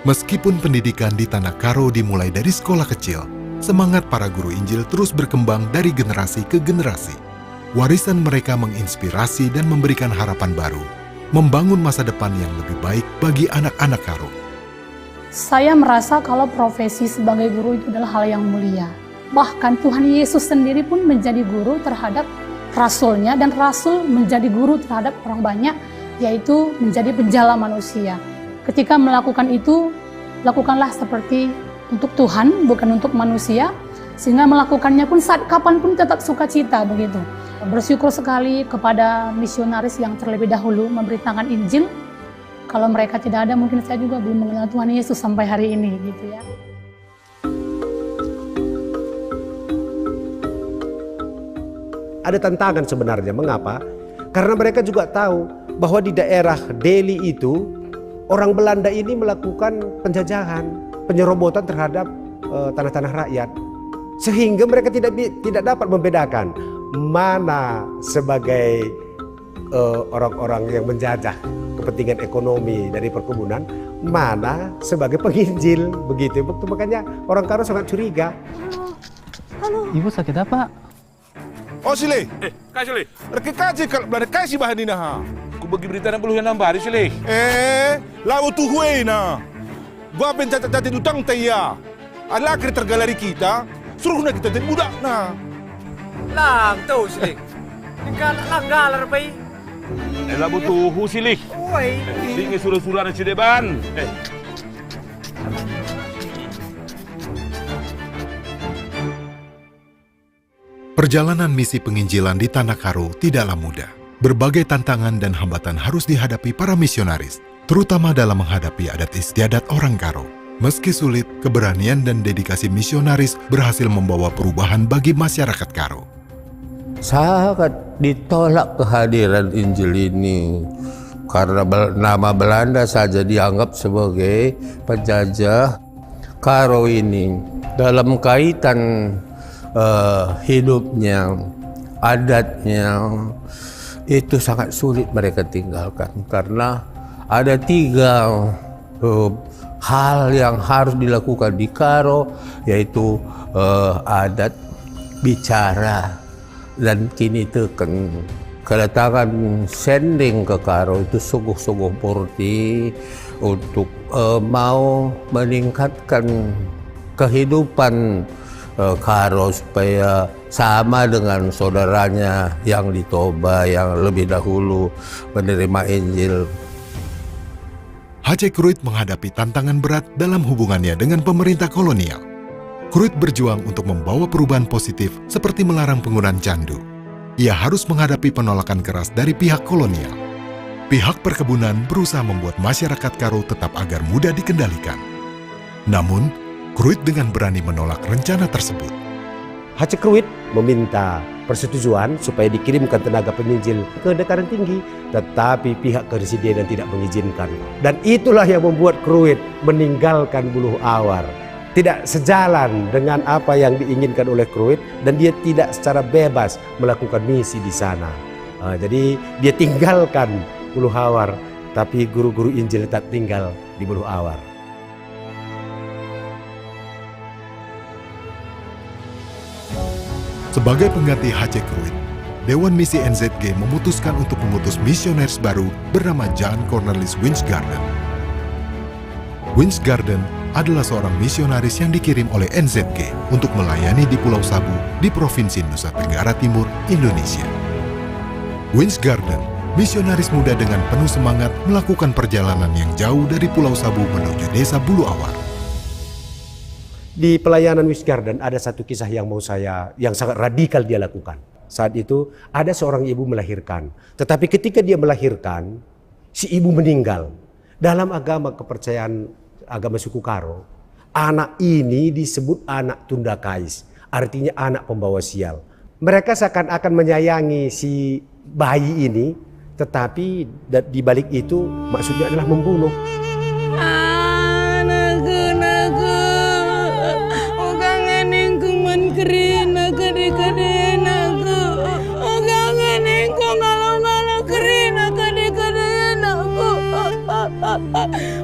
Meskipun pendidikan di Tanah Karo dimulai dari sekolah kecil, semangat para guru Injil terus berkembang dari generasi ke generasi. Warisan mereka menginspirasi dan memberikan harapan baru, membangun masa depan yang lebih baik bagi anak-anak Karo. Saya merasa kalau profesi sebagai guru itu adalah hal yang mulia. Bahkan Tuhan Yesus sendiri pun menjadi guru terhadap rasulnya, dan rasul menjadi guru terhadap orang banyak, yaitu menjadi penjala manusia. Ketika melakukan itu, lakukanlah seperti untuk Tuhan, bukan untuk manusia, sehingga melakukannya pun saat kapanpun tetap sukacita begitu. Bersyukur sekali kepada misionaris yang terlebih dahulu memberitakan Injil. Kalau mereka tidak ada, mungkin saya juga belum mengenal Tuhan Yesus sampai hari ini, gitu ya. Ada tantangan sebenarnya, mengapa? Karena mereka juga tahu bahwa di daerah Deli itu, orang Belanda ini melakukan penjajahan, penyerobotan terhadap tanah-tanah rakyat. Sehingga mereka tidak dapat membedakan mana sebagai orang-orang yang menjajah kepentingan ekonomi dari perkebunan, mana sebagai penginjil begitu. Makanya orang Karo sangat curiga. Ibu sakit apa? Oh Sile, Kak Sile. rekikaji kalau belanda kasih bahan ini ha. Ku bagi berita 60 yang nambah, Sile. Lalu tu huwe na. Gua pencatat utang taya. Ala kereta galeri kita, suruh nak kita jadi budak na. Lang tu Sile. Tinggal lang galar pai. Labu tuhu, Sile. Oi. Tinggal surah-surah dan cideban. Perjalanan misi penginjilan di Tanah Karo tidaklah mudah. Berbagai tantangan dan hambatan harus dihadapi para misionaris, terutama dalam menghadapi adat istiadat orang Karo. Meski sulit, keberanian dan dedikasi misionaris berhasil membawa perubahan bagi masyarakat Karo. Sangat ditolak kehadiran Injil ini karena nama Belanda saja dianggap sebagai penjajah Karo ini. Dalam kaitan hidupnya, adatnya, itu sangat sulit mereka tinggalkan karena ada 3 hal yang harus dilakukan di Karo, yaitu adat, bicara, dan kini teken. Kedatangan Sending ke Karo itu sungguh-sungguh murni untuk mau meningkatkan kehidupan Karo supaya sama dengan saudaranya yang di Toba yang lebih dahulu menerima Injil. Hace Kruit menghadapi tantangan berat dalam hubungannya dengan pemerintah kolonial. Kruit berjuang untuk membawa perubahan positif seperti melarang penggunaan candu. Ia harus menghadapi penolakan keras dari pihak kolonial. Pihak perkebunan berusaha membuat masyarakat Karo tetap agar mudah dikendalikan. Namun, Kruit dengan berani menolak rencana tersebut. Hace Kruit meminta persetujuan supaya dikirimkan tenaga penginjil ke dataran tinggi, tetapi pihak keresidenan tidak mengizinkan. Dan itulah yang membuat Kruit meninggalkan Buluh Awar. Tidak sejalan dengan apa yang diinginkan oleh Kruit, dan dia tidak secara bebas melakukan misi di sana. Jadi dia tinggalkan Buluh Awar, tapi guru-guru Injil tetap tinggal di Buluh Awar. Sebagai pengganti Hace Kruit, Dewan Misi NZG memutuskan untuk mengutus misionaris baru bernama Jan Cornelis Winsgarden. Winsgarden adalah seorang misionaris yang dikirim oleh NZG untuk melayani di Pulau Sabu di Provinsi Nusa Tenggara Timur, Indonesia. Winsgarden, misionaris muda dengan penuh semangat melakukan perjalanan yang jauh dari Pulau Sabu menuju desa Buluh Awar. Di pelayanan Winsgarden ada satu kisah yang sangat radikal dia lakukan. Saat itu ada seorang ibu melahirkan, tetapi ketika dia melahirkan, si ibu meninggal. Dalam agama kepercayaan agama suku Karo, anak ini disebut anak tunda kais, artinya anak pembawa sial. Mereka seakan-akan menyayangi si bayi ini, tetapi di balik itu maksudnya adalah membunuh.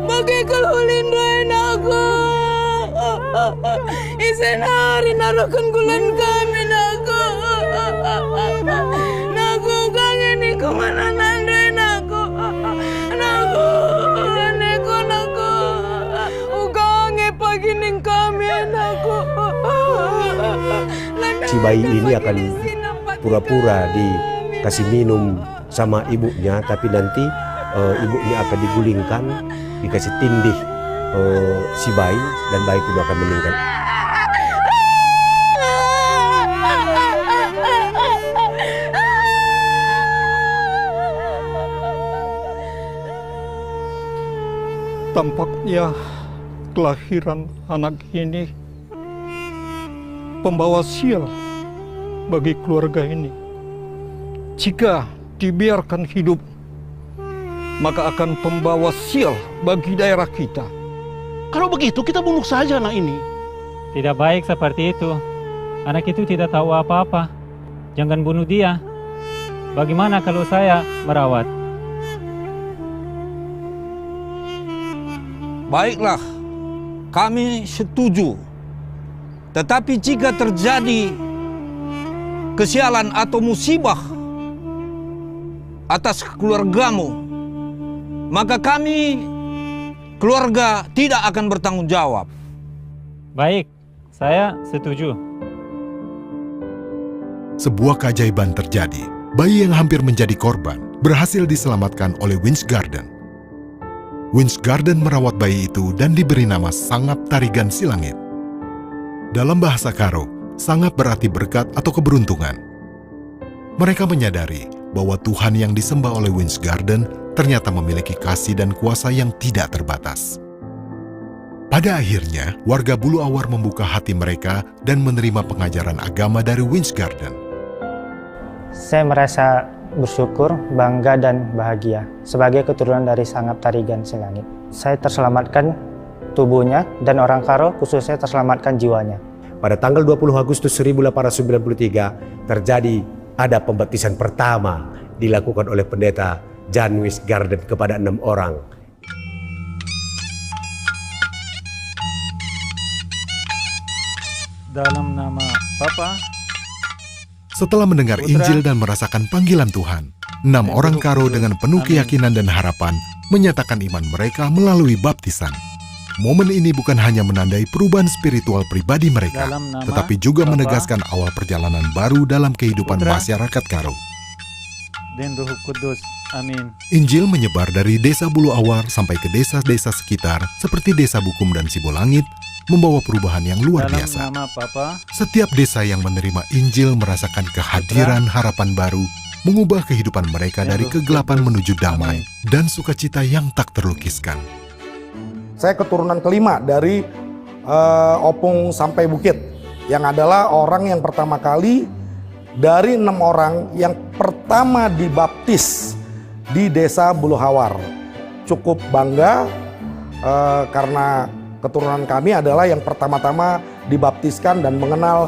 Bagai kalulin doain aku, isen hari naruhkan gulan kami naku, naku kangen kemana nandoin aku, naku neko naku, ukange pagi ning kami naku. Si bayi ini akan pura-pura dikasih minum sama ibunya, tapi nanti ibunya akan digulingkan, dikasih tindih si bayi, dan bayi itu akan meninggal. Tampaknya kelahiran anak ini pembawa sial bagi keluarga ini. Jika dibiarkan hidup, maka akan pembawa sial bagi daerah kita. Kalau begitu kita bunuh saja anak ini. Tidak baik seperti itu. Anak itu tidak tahu apa-apa. Jangan bunuh dia. Bagaimana kalau saya merawat? Baiklah, kami setuju. Tetapi jika terjadi kesialan atau musibah atas keluargamu, maka kami keluarga tidak akan bertanggung jawab. Baik, saya setuju. Sebuah keajaiban terjadi. Bayi yang hampir menjadi korban berhasil diselamatkan oleh Winsgarden. Winsgarden merawat bayi itu dan diberi nama Sangap Tarigan Silangit. Dalam bahasa Karo, Sangap berarti berkat atau keberuntungan. Mereka menyadari bahwa Tuhan yang disembah oleh Winsgarden ternyata memiliki kasih dan kuasa yang tidak terbatas. Pada akhirnya, warga Bulu Awar membuka hati mereka dan menerima pengajaran agama dari Winsgarden. Saya merasa bersyukur, bangga, dan bahagia sebagai keturunan dari Sangap Tarigan Silangit. Saya terselamatkan tubuhnya dan orang Karo khususnya terselamatkan jiwanya. Pada tanggal 20 Agustus 1893 terjadi ada pembaptisan pertama dilakukan oleh pendeta Jan Winsgarden kepada 6 orang. Dalam nama Bapa. Setelah mendengar Injil dan merasakan panggilan Tuhan, 6 orang Karo dengan penuh keyakinan dan harapan menyatakan iman mereka melalui baptisan. Momen ini bukan hanya menandai perubahan spiritual pribadi mereka, tetapi juga menegaskan awal perjalanan baru dalam kehidupan masyarakat Karo. Dan Roh Kudus. Amin. Injil menyebar dari desa Bulu Awar sampai ke desa-desa sekitar seperti desa Bukum dan Sibolangit, membawa perubahan yang luar biasa. Dalam nama Bapa. Setiap desa yang menerima Injil merasakan kehadiran harapan baru, mengubah kehidupan mereka dari kegelapan menuju damai dan sukacita yang tak terlukiskan. Saya keturunan kelima dari Opung sampai Bukit, yang adalah orang yang pertama kali dari 6 orang yang pertama dibaptis di desa Bulu Hawar. Cukup bangga karena keturunan kami adalah yang pertama-tama dibaptiskan dan mengenal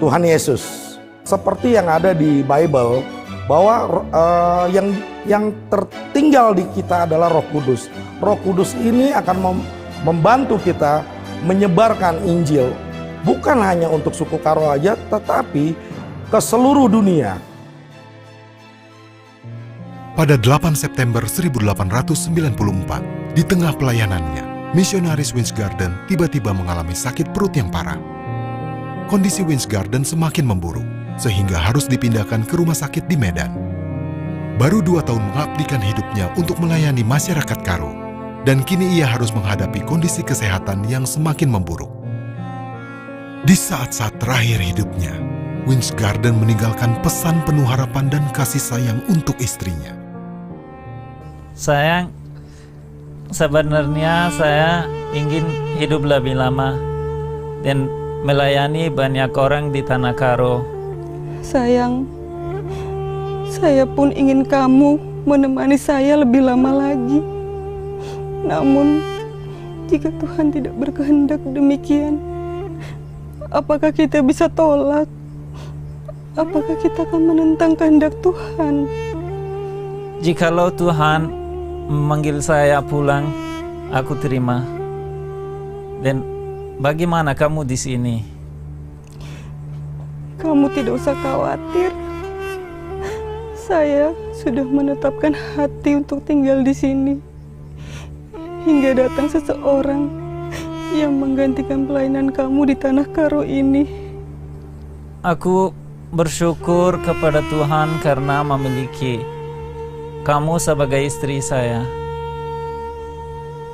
Tuhan Yesus. Seperti yang ada di Bible, bahwa yang tertinggal di kita adalah Roh Kudus. Roh Kudus ini akan membantu kita menyebarkan Injil, bukan hanya untuk suku Karo aja, tetapi ke seluruh dunia. Pada 8 September 1894, di tengah pelayanannya, misionaris Winsgarden tiba-tiba mengalami sakit perut yang parah. Kondisi Winsgarden semakin memburuk, sehingga harus dipindahkan ke rumah sakit di Medan. Baru 2 tahun mengabdikan hidupnya untuk melayani masyarakat Karo, dan kini ia harus menghadapi kondisi kesehatan yang semakin memburuk. Di saat-saat terakhir hidupnya, Winsgarden meninggalkan pesan penuh harapan dan kasih sayang untuk istrinya. Sayang, sebenarnya saya ingin hidup lebih lama dan melayani banyak orang di Tanah Karo. Sayang, saya pun ingin kamu menemani saya lebih lama lagi. Namun, jika Tuhan tidak berkehendak demikian, apakah kita bisa tolak? Apakah kita akan menentang kehendak Tuhan? Jikalau Tuhan memanggil saya pulang, aku terima. Dan bagaimana kamu di sini? Kamu tidak usah khawatir. Saya sudah menetapkan hati untuk tinggal di sini hingga datang seseorang yang menggantikan pelayanan kamu di Tanah Karo ini. Aku bersyukur kepada Tuhan karena memiliki kamu sebagai istri saya.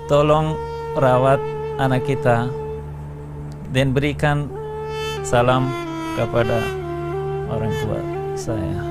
Tolong rawat anak kita dan berikan salam kepada orang tua saya.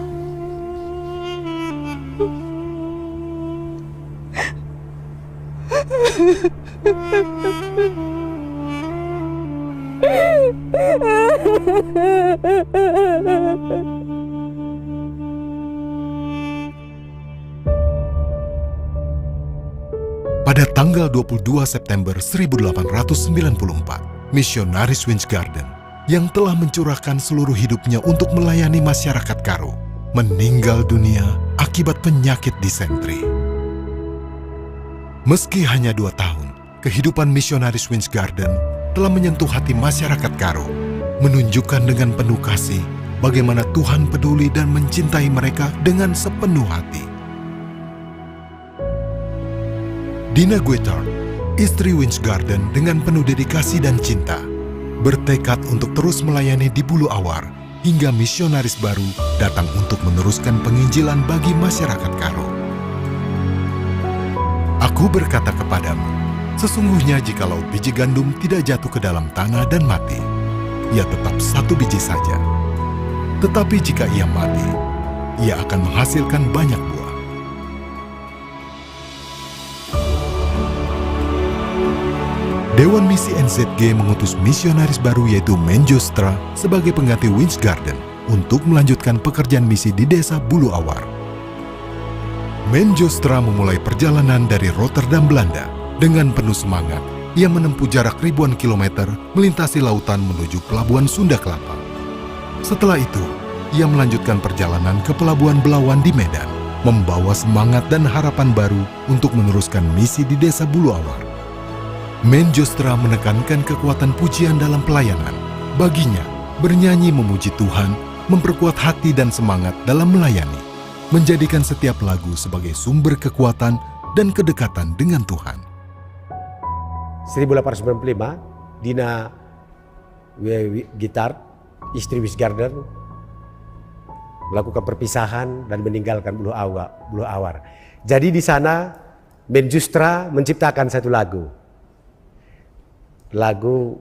Pada tanggal 22 September 1894, misionaris Winsgarden yang telah mencurahkan seluruh hidupnya untuk melayani masyarakat Karo, meninggal dunia akibat penyakit disentri. Meski hanya 2 tahun, kehidupan misionaris Winds Garden telah menyentuh hati masyarakat Karo, menunjukkan dengan penuh kasih bagaimana Tuhan peduli dan mencintai mereka dengan sepenuh hati. Dina Guetard, istri Winds Garden dengan penuh dedikasi dan cinta, bertekad untuk terus melayani di Bulu Awar hingga misionaris baru datang untuk meneruskan penginjilan bagi masyarakat Karo. Aku berkata kepadamu, sesungguhnya jikalau biji gandum tidak jatuh ke dalam tanah dan mati, ia tetap 1 biji saja. Tetapi jika ia mati, ia akan menghasilkan banyak buah. Dewan Misi NZG mengutus misionaris baru yaitu Menjostra sebagai pengganti Winds Garden untuk melanjutkan pekerjaan misi di desa Bulu Awar. Menjostra memulai perjalanan dari Rotterdam, Belanda. Dengan penuh semangat, ia menempuh jarak ribuan kilometer melintasi lautan menuju Pelabuhan Sunda Kelapa. Setelah itu, ia melanjutkan perjalanan ke Pelabuhan Belawan di Medan, membawa semangat dan harapan baru untuk meneruskan misi di desa Bulu Awar. Menjostra menekankan kekuatan pujian dalam pelayanan. Baginya, bernyanyi memuji Tuhan, memperkuat hati dan semangat dalam melayani, menjadikan setiap lagu sebagai sumber kekuatan dan kedekatan dengan Tuhan. 1895, Dina Guetard, istri Winds Garden, melakukan perpisahan dan meninggalkan Bulu Awar. Jadi di sana Menjostra menciptakan satu lagu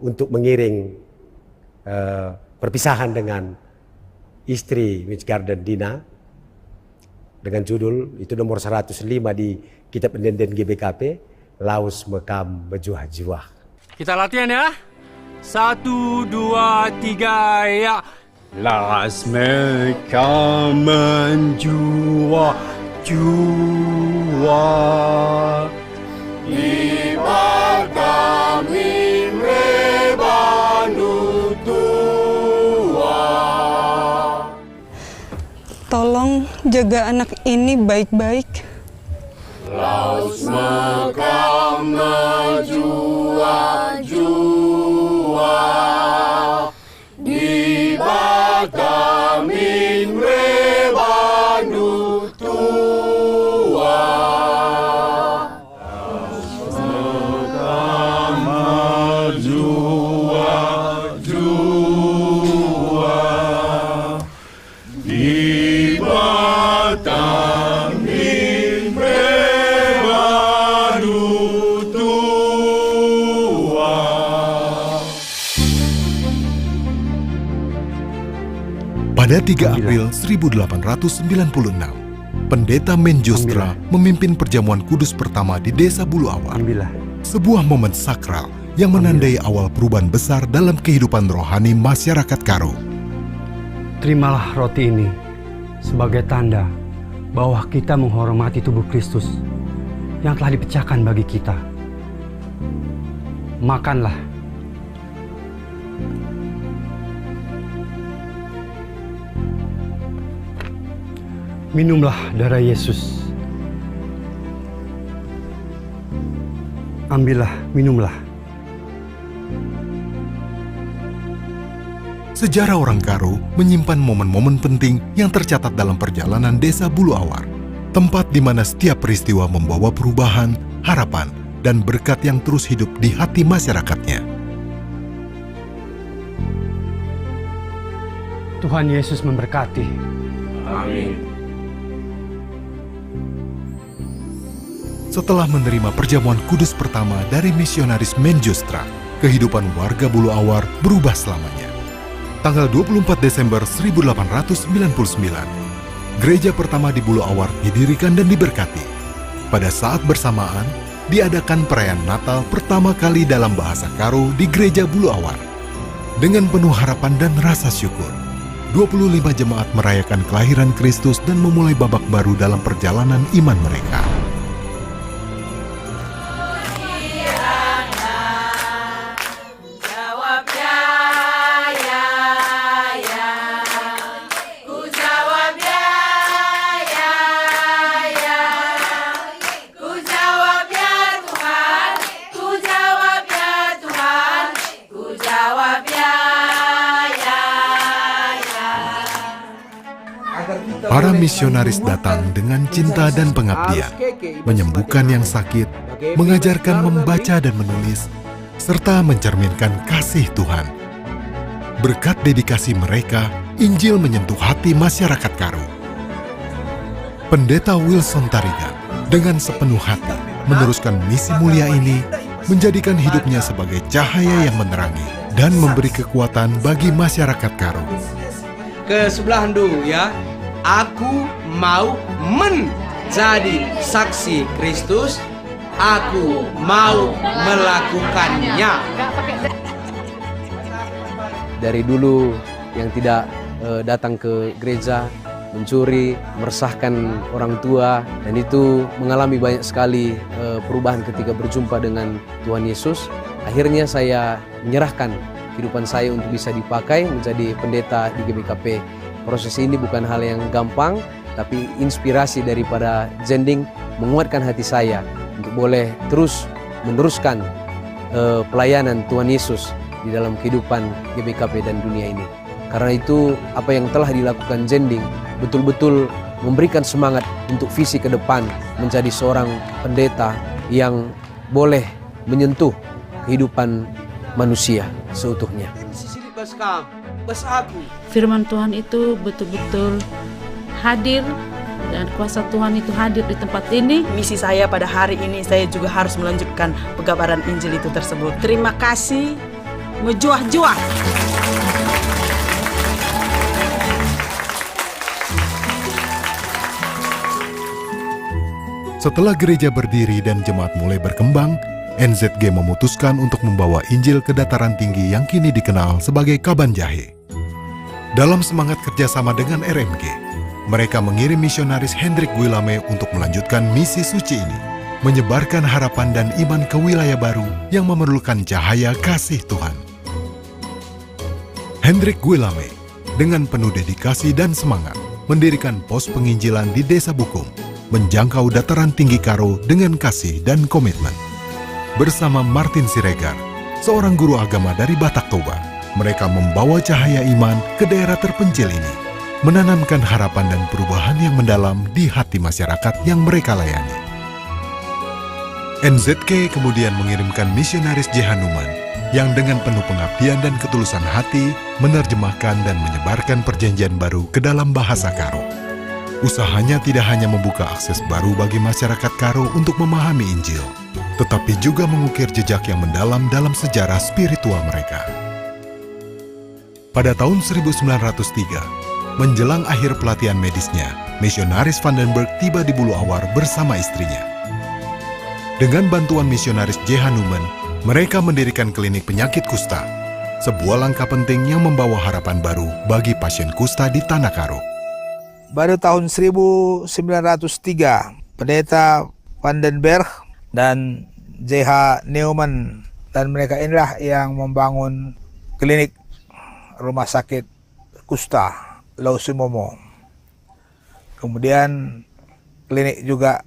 untuk mengiring perpisahan dengan istri Winds Garden Dina dengan judul itu nomor 105 di Kitab Pendenden GBKP, Laus Mekam Bejuah-juah. Kita latihan ya. 1, 2, 3 ya. Laus Mekam Bejuah-juah. Ibar kami rebanu tua. Tolong jaga anak ini baik-baik. Laus Mekam Bejuah-juah. Ibar kami rebanu tua. Pada 3 April 1896, Pendeta Menjostra memimpin perjamuan kudus pertama di desa Bulu Awar. Sebuah momen sakral yang menandai awal perubahan besar dalam kehidupan rohani masyarakat Karo. Terimalah roti ini sebagai tanda bahwa kita menghormati tubuh Kristus yang telah dipecahkan bagi kita. Makanlah. Minumlah darah Yesus. Ambillah, minumlah. Sejarah orang Karo menyimpan momen-momen penting yang tercatat dalam perjalanan desa Bulu Awar. Tempat di mana setiap peristiwa membawa perubahan, harapan, dan berkat yang terus hidup di hati masyarakatnya. Tuhan Yesus memberkati. Amin. Setelah menerima perjamuan kudus pertama dari misionaris Menjostra, kehidupan warga Bulu Awar berubah selamanya. Tanggal 24 Desember 1899, gereja pertama di Bulu Awar didirikan dan diberkati. Pada saat bersamaan, diadakan perayaan Natal pertama kali dalam bahasa Karo di gereja Bulu Awar. Dengan penuh harapan dan rasa syukur, 25 jemaat merayakan kelahiran Kristus dan memulai babak baru dalam perjalanan iman mereka. Para misionaris datang dengan cinta dan pengabdian, menyembuhkan yang sakit, mengajarkan membaca dan menulis, serta mencerminkan kasih Tuhan. Berkat dedikasi mereka, Injil menyentuh hati masyarakat Karo. Pendeta Wilson Tarigan dengan sepenuh hati meneruskan misi mulia ini, menjadikan hidupnya sebagai cahaya yang menerangi dan memberi kekuatan bagi masyarakat Karo. Ke sebelah dulu ya. Aku mau menjadi saksi Kristus. Aku mau melakukannya. Dari dulu yang tidak datang ke gereja, mencuri, meresahkan orang tua, dan itu mengalami banyak sekali perubahan ketika berjumpa dengan Tuhan Yesus. Akhirnya saya menyerahkan kehidupan saya untuk bisa dipakai menjadi pendeta di GBKP. Proses ini bukan hal yang gampang, tapi inspirasi daripada Zending menguatkan hati saya untuk boleh terus meneruskan pelayanan Tuhan Yesus di dalam kehidupan GBKP dan dunia ini. Karena itu apa yang telah dilakukan Zending betul-betul memberikan semangat untuk visi ke depan menjadi seorang pendeta yang boleh menyentuh kehidupan manusia seutuhnya. Firman Tuhan itu betul-betul hadir dan kuasa Tuhan itu hadir di tempat ini. Misi saya pada hari ini, saya juga harus melanjutkan pengabaran Injil itu tersebut. Terima kasih, menjuah-juah. Setelah gereja berdiri dan jemaat mulai berkembang, NZG memutuskan untuk membawa Injil ke dataran tinggi yang kini dikenal sebagai Kabanjahe. Dalam semangat kerjasama dengan RMG, mereka mengirim misionaris Hendrik Guilame untuk melanjutkan misi suci ini, menyebarkan harapan dan iman ke wilayah baru yang memerlukan cahaya kasih Tuhan. Hendrik Guilame dengan penuh dedikasi dan semangat mendirikan pos penginjilan di Desa Bukum, menjangkau dataran tinggi Karo dengan kasih dan komitmen. Bersama Martin Siregar, seorang guru agama dari Batak Toba, mereka membawa cahaya iman ke daerah terpencil ini, menanamkan harapan dan perubahan yang mendalam di hati masyarakat yang mereka layani. NZK kemudian mengirimkan misionaris J. Hanuman yang dengan penuh pengabdian dan ketulusan hati menerjemahkan dan menyebarkan perjanjian baru ke dalam bahasa Karo. Usahanya tidak hanya membuka akses baru bagi masyarakat Karo untuk memahami Injil, tetapi juga mengukir jejak yang mendalam dalam sejarah spiritual mereka. Pada tahun 1903, menjelang akhir pelatihan medisnya, misionaris Vandenberg tiba di Bulu Awar bersama istrinya. Dengan bantuan misionaris J. Hanuman, mereka mendirikan klinik penyakit kusta, sebuah langkah penting yang membawa harapan baru bagi pasien kusta di Tanah Karo. Pada tahun 1903, pendeta Vandenberg dan J.H. Neumann dan mereka inilah yang membangun klinik rumah sakit kusta Lausimomo. Kemudian klinik juga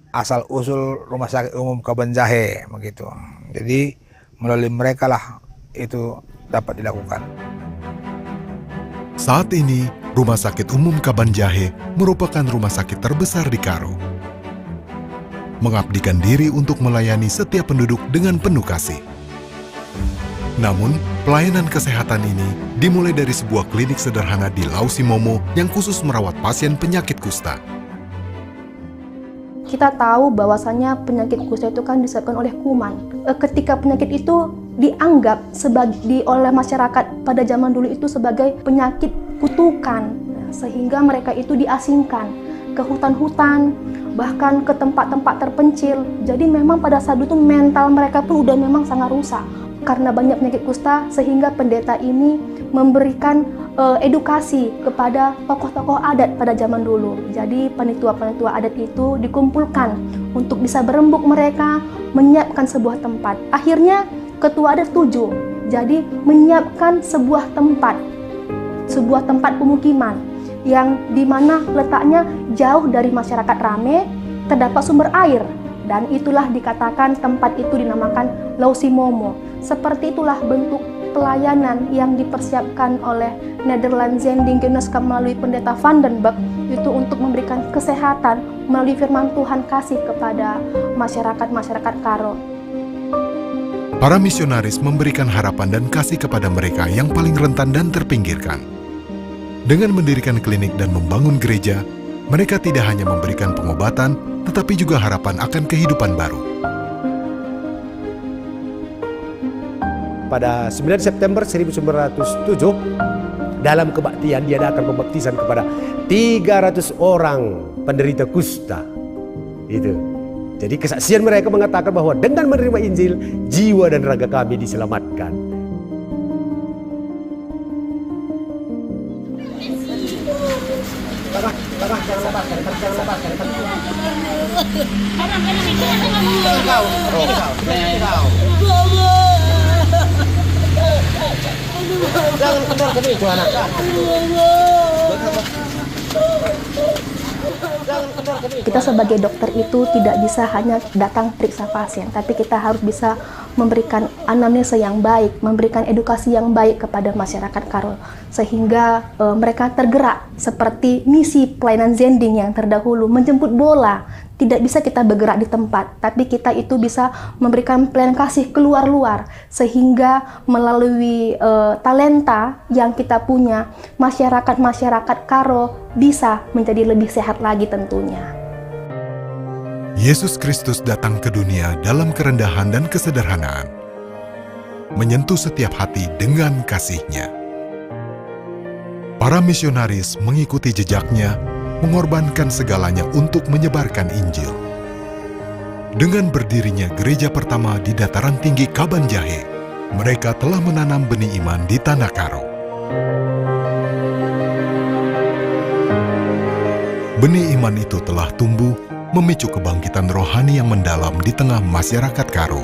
asal usul rumah sakit umum Kabanjahe begitu. Jadi melalui mereka lah itu dapat dilakukan. Saat ini, Rumah Sakit Umum Kabanjahe merupakan rumah sakit terbesar di Karo. Mengabdikan diri untuk melayani setiap penduduk dengan penuh kasih. Namun, pelayanan kesehatan ini dimulai dari sebuah klinik sederhana di Lausimomo yang khusus merawat pasien penyakit kusta. Kita tahu bahwasannya penyakit kusta itu kan disebabkan oleh kuman. Ketika penyakit itu dianggap oleh masyarakat pada zaman dulu itu sebagai penyakit kutukan, sehingga mereka itu diasingkan ke hutan-hutan, bahkan ke tempat-tempat terpencil. Jadi memang pada saat itu mental mereka pun udah memang sangat rusak karena banyak penyakit kusta, sehingga pendeta ini memberikan edukasi kepada tokoh-tokoh adat pada zaman dulu. Jadi penitua-penitua adat itu dikumpulkan untuk bisa berembuk mereka menyiapkan sebuah tempat. Akhirnya ketua adat setuju, jadi menyiapkan sebuah tempat pemukiman yang dimana letaknya jauh dari masyarakat rame, terdapat sumber air, dan itulah dikatakan tempat itu dinamakan Lausimomo. Seperti itulah bentuk pelayanan yang dipersiapkan oleh Nederland Zending Genootschap melalui Pendeta Vandenberg itu untuk memberikan kesehatan melalui firman Tuhan kasih kepada masyarakat Karo. Para misionaris memberikan harapan dan kasih kepada mereka yang paling rentan dan terpinggirkan. Dengan mendirikan klinik dan membangun gereja, mereka tidak hanya memberikan pengobatan, tetapi juga harapan akan kehidupan baru. Pada 9 September 1907, dalam kebaktian dia akan pembaptisan kepada 300 orang penderita kusta. Itu. Jadi kesaksian mereka mengatakan bahwa dengan menerima Injil, jiwa dan raga kami diselamatkan. Jangan kendor gini itu anak. Kita sebagai dokter itu tidak bisa hanya datang periksa pasien, tapi kita harus bisa memberikan anamnesa yang baik, memberikan edukasi yang baik kepada masyarakat Karo, sehingga mereka tergerak seperti misi pelayanan Zending yang terdahulu, menjemput bola. Tidak bisa kita bergerak di tempat, tapi kita itu bisa memberikan pelayanan kasih keluar-luar, sehingga melalui talenta yang kita punya, masyarakat Karo bisa menjadi lebih sehat lagi tentunya. Yesus Kristus datang ke dunia dalam kerendahan dan kesederhanaan, menyentuh setiap hati dengan kasih-Nya. Para misionaris mengikuti jejaknya, mengorbankan segalanya untuk menyebarkan Injil. Dengan berdirinya gereja pertama di dataran tinggi Kabanjahe, mereka telah menanam benih iman di tanah Karo. Benih iman itu telah tumbuh, memicu kebangkitan rohani yang mendalam di tengah masyarakat Karo.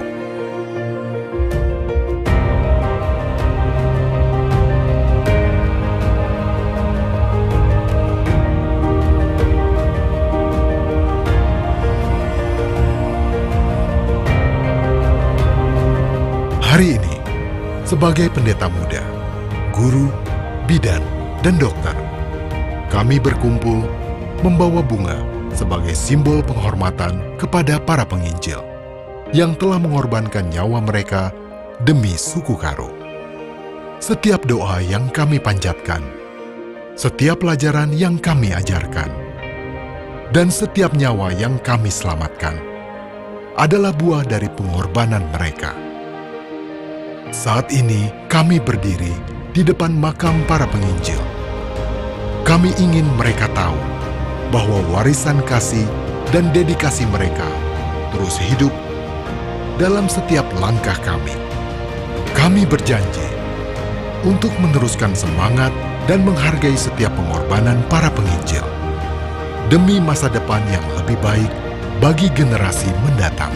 Hari ini, sebagai pendeta muda, guru, bidan, dan dokter, kami berkumpul membawa bunga sebagai simbol penghormatan kepada para penginjil yang telah mengorbankan nyawa mereka demi suku Karo. Setiap doa yang kami panjatkan, setiap pelajaran yang kami ajarkan, dan setiap nyawa yang kami selamatkan adalah buah dari pengorbanan mereka. Saat ini kami berdiri di depan makam para penginjil. Kami ingin mereka tahu bahwa warisan kasih dan dedikasi mereka terus hidup dalam setiap langkah kami. Kami berjanji untuk meneruskan semangat dan menghargai setiap pengorbanan para penginjil demi masa depan yang lebih baik bagi generasi mendatang.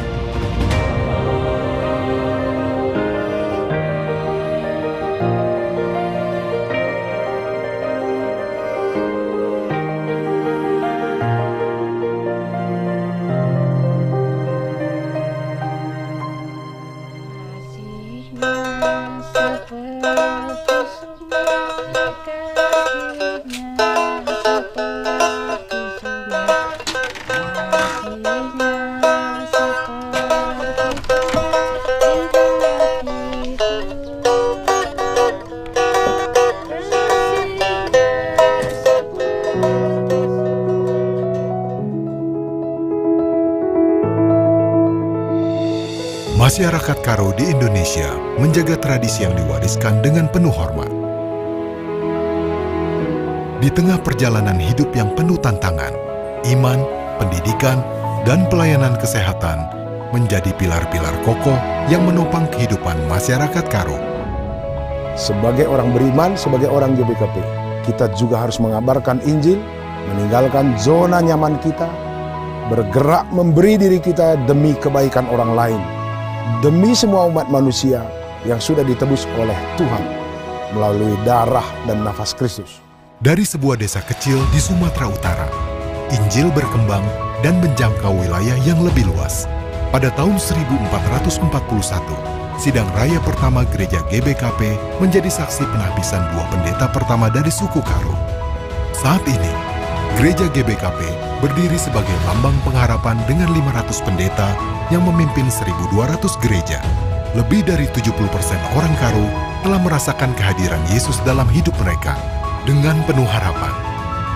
Masyarakat Karo di Indonesia menjaga tradisi yang diwariskan dengan penuh hormat. Di tengah perjalanan hidup yang penuh tantangan, iman, pendidikan, dan pelayanan kesehatan menjadi pilar-pilar kokoh yang menopang kehidupan masyarakat Karo. Sebagai orang beriman, sebagai orang GBKP, kita juga harus mengabarkan Injil, meninggalkan zona nyaman kita, bergerak memberi diri kita demi kebaikan orang lain, demi semua umat manusia yang sudah ditebus oleh Tuhan melalui darah dan nafas Kristus. Dari sebuah desa kecil di Sumatera Utara, Injil berkembang dan menjangkau wilayah yang lebih luas. Pada tahun 1441, sidang raya pertama gereja GBKP menjadi saksi penghabisan 2 pendeta pertama dari suku Karo. Saat ini, gereja GBKP berdiri sebagai lambang pengharapan dengan 500 pendeta yang memimpin 1.200 gereja. Lebih dari 70% orang Karo telah merasakan kehadiran Yesus dalam hidup mereka. Dengan penuh harapan,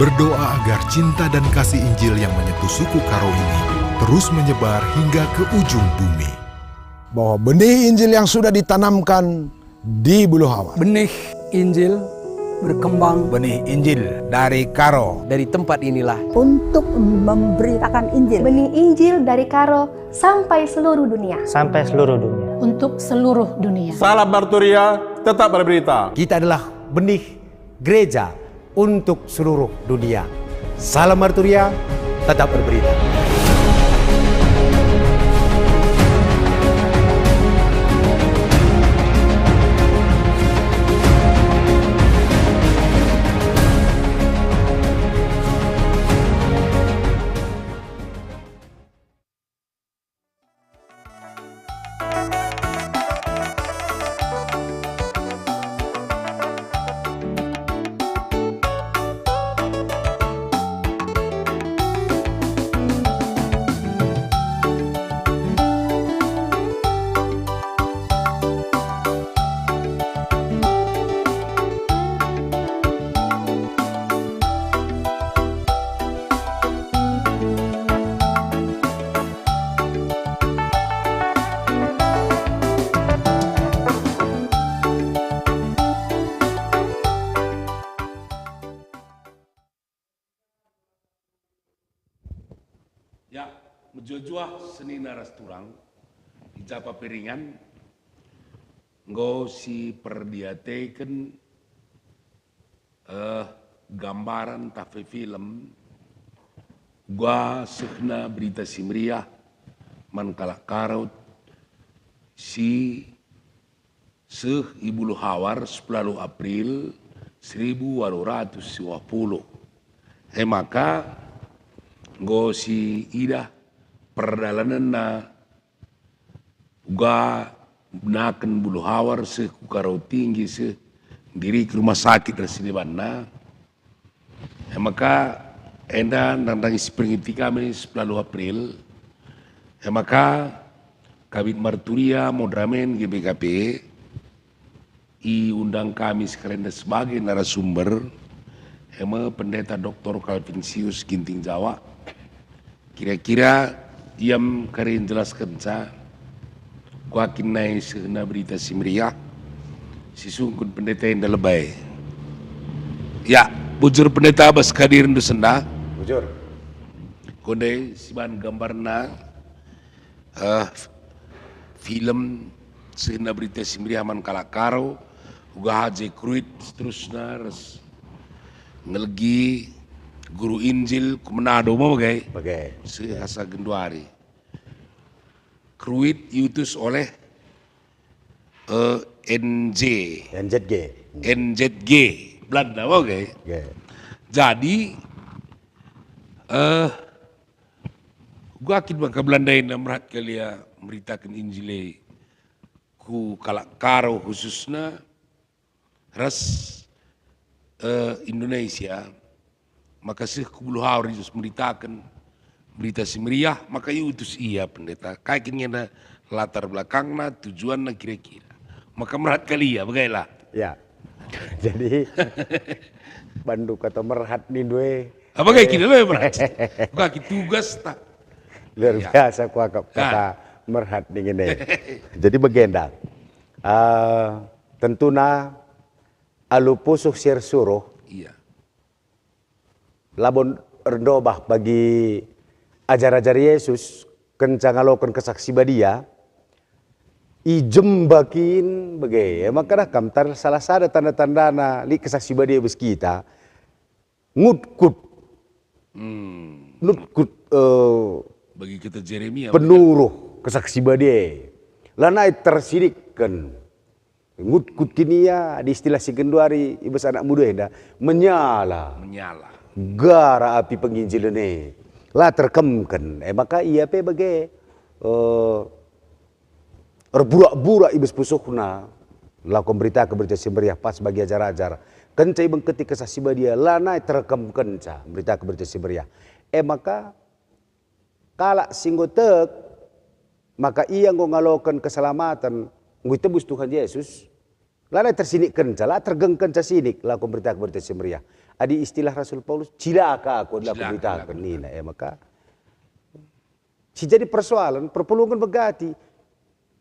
berdoa agar cinta dan kasih Injil yang menyentuh suku Karo ini terus menyebar hingga ke ujung bumi. Bahwa benih Injil yang sudah ditanamkan di Bulu Hawa. Benih Injil berkembang. Benih Injil dari Karo. Dari tempat inilah untuk memberitakan Injil. Benih Injil dari Karo sampai seluruh dunia. Sampai seluruh dunia. Untuk seluruh dunia. Salam Marturia, tetap berberita. Kita adalah benih gereja untuk seluruh dunia. Salam Marturia, tetap berberita. Ya, menjujuah seni naras turang, ijapa piringan, nggo si perdiateken gambaran tafe film, gua sehna berita simriah, man kalak karut, si seh Ibulu Hawar 10 April 1820. Maka go si ida perdalanan na uga naken Bulu Hawar se Kukaro tinggi se diri ke rumah sakit Resiliban na maka enda nandang isperingiti kami 10 April maka Kabit Marturia Modramen GBKP i undang kami sekalian sebagai narasumber Pendeta Dr. Calvinsius Ginting Jawa. Kira-kira diam karin jelaskan sa kuakin naik sehena berita simriah si sungkun pendeta yang lebay. Ya, bujur pendeta abas kadirin du senda. Bujur. Konde siban gambarna film sehena berita simriah man kalakaro uga haji kruit seterusnya res ngelgi guru Injil ku Manado mo bagai sehasa Genduari kruit diutus oleh NZG Belanda mo jadi gua akin bangka Belanda yang merat kalian memberitakan Injil ku kalak karo khususnya ras Indonesia maka sih Bulu Hawar Yesus memberitakan berita simriah maka utus ia pendeta kayaknya ada latar belakangnya tujuannya kira-kira maka merhat kali ya bagailah ya jadi banduk atau merhat nindwe apa kayak gini loh merhat kaki tugas tak luar biasa kuakap kata merhat dingin jadi begenda tentuna alupusuh sir suruh iya labon rendobah bagi ajar-ajar Yesus kencangalokan kesaksi badia ijembakin bagai maka kam tar salah sada tanda-tanda na li kesaksi badia bes kita ngutkut nutkut bagi kita Jeremia penuruh kesaksi badia lanai tersidikkan ngutkut kini ya di istilah si Genduari ibu anak muda ya menyala gara api penginjilan ini lah terkemkan maka ia pe bagai Berburak-burak ibis pusuhna. Lakukan berita si meriah pas bagi ajar-ajar. Kenca ibang ketika sasiba dia lanai terekam kenca. Berita si meriah. Maka kalak singgotek, maka ia ngalokan keselamatan. Ngui tebus Tuhan Yesus. Lanai tersinik kenca, lah tergeng kenca sinik. Lakukan berita si meriah. Adi istilah Rasul Paulus, cilaka aku lakukan berita nina. Maka si jadi persoalan, perpulungan begati.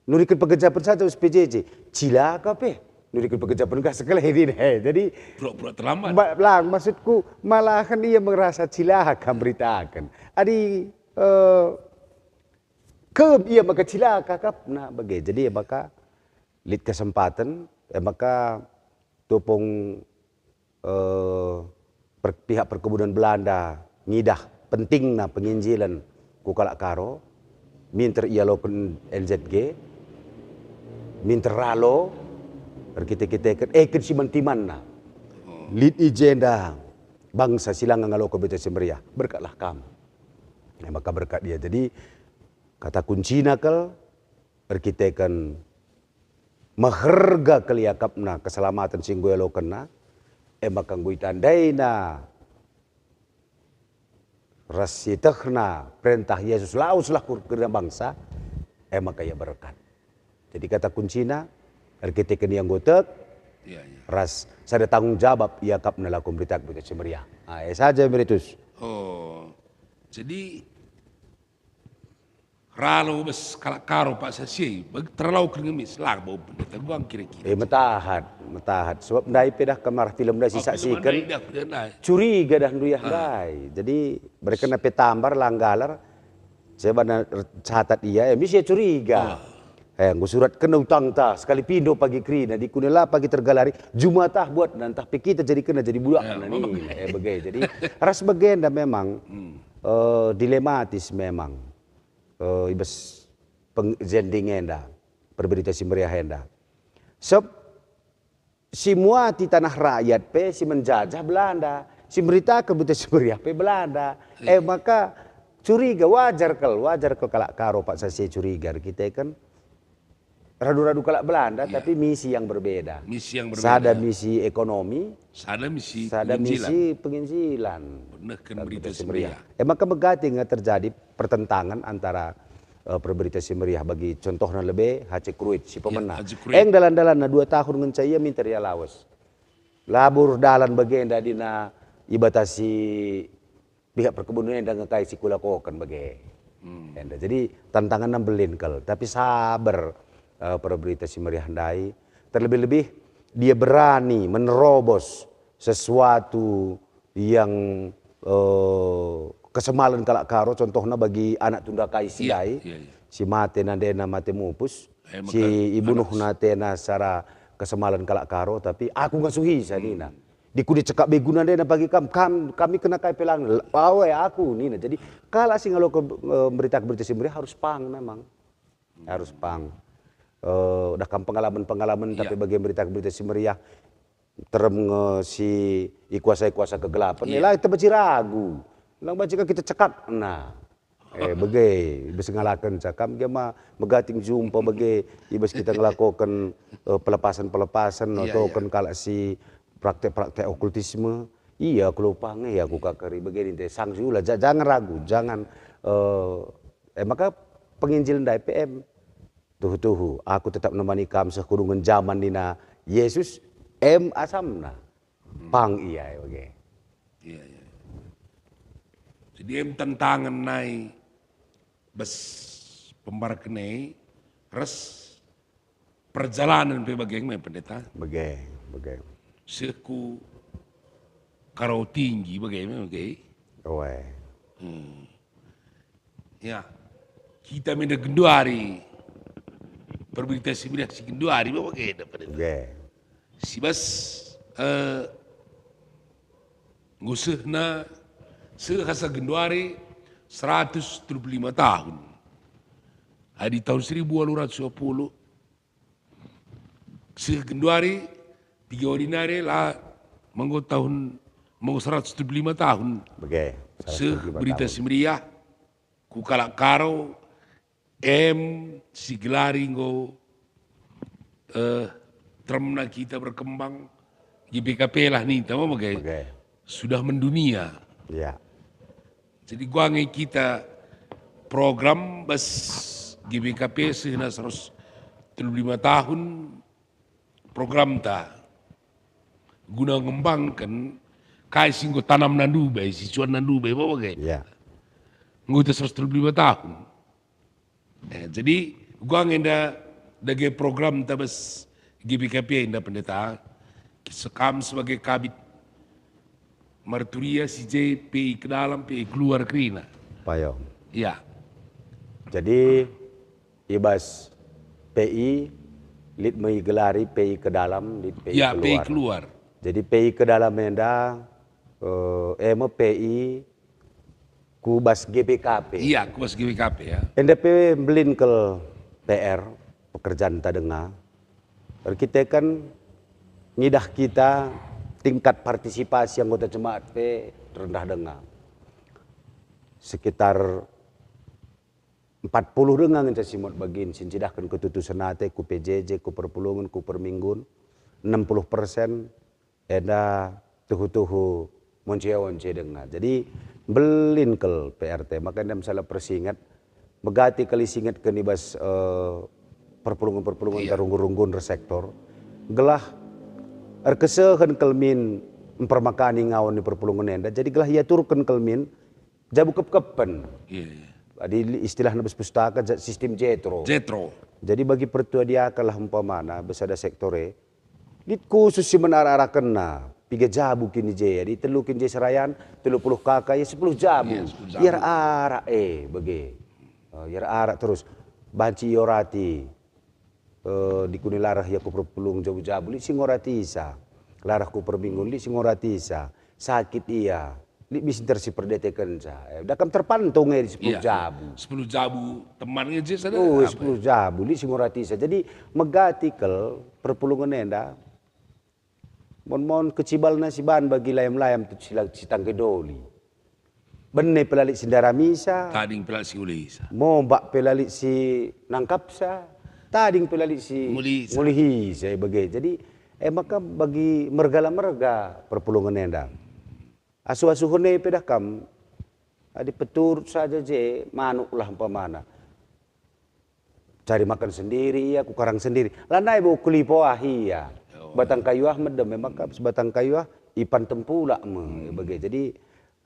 Nurikan pekerjaan saja PJJ, cilaka pe. Nurikan pekerjaan gak sekali ini. Jadi pura-pura terlambat. Maksudku malahan ia merasa cilaka beritakan. Adi ia maka cilaka kap. Nah bagai. Jadi maka lid kesempatan, maka topong pihak perkebunan Belanda ngidah pentingna penginjilan ku kalak karo. Minter ia loken NZG, minter ralo, kita si mentiman na, lead agenda bangsa silang ngaloko beta semeriah, berkatlah kamu. Maka berkat dia. Jadi kata kunci nakal, kita kan maharga keliakapna keselamatan singgu eloken na, maka ngui tandai na. Rasitahna perintah Yesus lauslah kerana bangsa, maka ia berkat. Jadi kata kuncinya, kita kini yang gotek, ras saya tanggung jawab ia kap melakukan berita semeriah. Saja Emeritus. Oh, jadi ralo bes kalak karo Pak Sasi, terlalu keringemis lah bau pendeta guang kira-kira. Metahat. Sebab ndai pedah kamar film dah saksikan. Curiga dah duyah ndai. Jadi mereka nape tambar langgalar. Saya bana catat ia, misi curiga. Nggu surat kena utang ta sekali pindo pagi krina di kunela pagi tergalari Jumatah buat dan tapi kita jadi kena jadi budak bagai. Jadi ras bagian dah memang dilematis memang. Ibas pengjending enda berberita si meriah enda. Sebab semua di tanah rakyat pe si menjajah Belanda, si berita ke berita si meriah pe Belanda. Maka curiga wajar kalak karo Pak Sasi curiga kita kan radu-radu kalak Belanda tapi misi yang berbeda. Sada misi ekonomi, sada misi penginjilan. Benar kan berita si meriah. Maka begati nggak terjadi pertentangan antara berberita si meriah bagi contohnya lebih Hace Kruit si pemenang. Dalan-dalan 2 tahun dengan saya minta dia lawas. Labur dalan bagenda dina ibatasi pihak perkebunan yang ngakai si kulakokan bagai. Jadi tantangan nambelin kal, tapi sabar berberita si meriah handai. Terlebih-lebih dia berani menerobos sesuatu yang kesemalan kalak karo contohnya bagi anak tunda kai sidai si mate nandena mate mupus si ibu nuh natena secara kesemalan kalak karo tapi aku ngasuhi sanina dikudi cekak beguna nandena bagi kami kena kai pelang awe aku nina. Jadi kalau sih kalau berita si meriah harus pang memang harus pang udah kam pengalaman tapi bagi berita si meriah terem si kuasa kegelapan lah kita baca ragu lang baca kita cekap nah bagai bisa ngalakan cakam dia mah megating jumpa bagai ibas kita ngelakukan pelepasan atau kan kalau si praktek okultisme iya kelupang ya aku kakari begini teh sanksi ulah jangan ragu jangan maka penginjilan dari PM tuh aku tetap nemani kamu sekurungan zaman dina Yesus asamna pang iya oke. Iya. Jadi tantangan nai bes pembarkenai res perjalanan pe bagaimana pendeta? Bagai. Seku karo tinggi bagaimana Ya, kita minda genduari berberita si genduari bagaimana pendeta? Si bas ngusahna sehasa genduari 175 tahun. Di tahun 1820 segenduari 3 ordinari lah menggo 175 tahun. Berita si meriah ku kalak karo si gelari ngo termna kita berkembang, GBKP lah nih, tahu bagai sudah mendunia. Ya. Jadi gua ngai kita program bas GBKP sehina 135 tahun program ta guna ngembangkan kai singgo tanam nandube, sisuan nandube bagai. Ya. Nguta 135 tahun. Jadi gua ngenda dage program tabas GBKP inda pendeta sekam sebagai kabit marturia CJ PI ke dalam PI keluar kerina. Payo. Ya. Jadi ibas PI lit menggelari PI ke dalam, lit PI ya, keluar. PI keluar. Jadi PI ke dalam enda PI kubas GBKP. Iya, kubas GBKP ya. NDP belin ke PR pekerjaan tak dengar. Kita kan ngidah kita tingkat partisipasi anggota jemaat rendah dengar. Sekitar 40 dengar yang simut bagian sincidahkan ketutusan nate ku PJJ ku perpulungan ku perminggun 60% eda tuhu-tuhu monce dengar. Jadi belin kel PRT makanya misalnya persingat megati kali singat ke nibas perpulungan tarunggun-runggun resektor gelah erkesehan kelmin mempermakani ngawon di perpulungan enda jadi gelah ia turkan kelmin jabu kep-kepen. Di istilah nabas pustaka sistem jetro. Jadi bagi pertua dia kalah umpamana besada sektore dit khusus si menara kena 3 jabu kini je di telukin je serayan 30 kakak ya 10 jabu. Iar arak bagi. Iar arak terus banci yorati di kuni larah ya ku perpulung jabu-jabu li singoratisa. Larah ku perminggu li singoratisa. Sakit iya. Li bisa tersi perdetekan sa. Dakam terpantung di 10 jabu. 10 jabu temannya je sada. 10 jabu li singoratisa. Jadi megatikel perpulungan enda mon kecibal si ban bagi layam-layam tu si tangkedoli. Benne pelalik si daramisa. Tading pelalik si ulisa. Mombak pelalik si nangkapsa. Tading pelalik si mulihi saya bagai. Jadi maka bagi mergala-merga perpulungan enda. Asu-asuhune pedah kam adi petur saja je manuk lah umpamana. Cari makan sendiri ya, kukarang sendiri. Lanai bu kulipo ya. Batang kayu medem maka sebatang kayu ipan tempula bagai. Jadi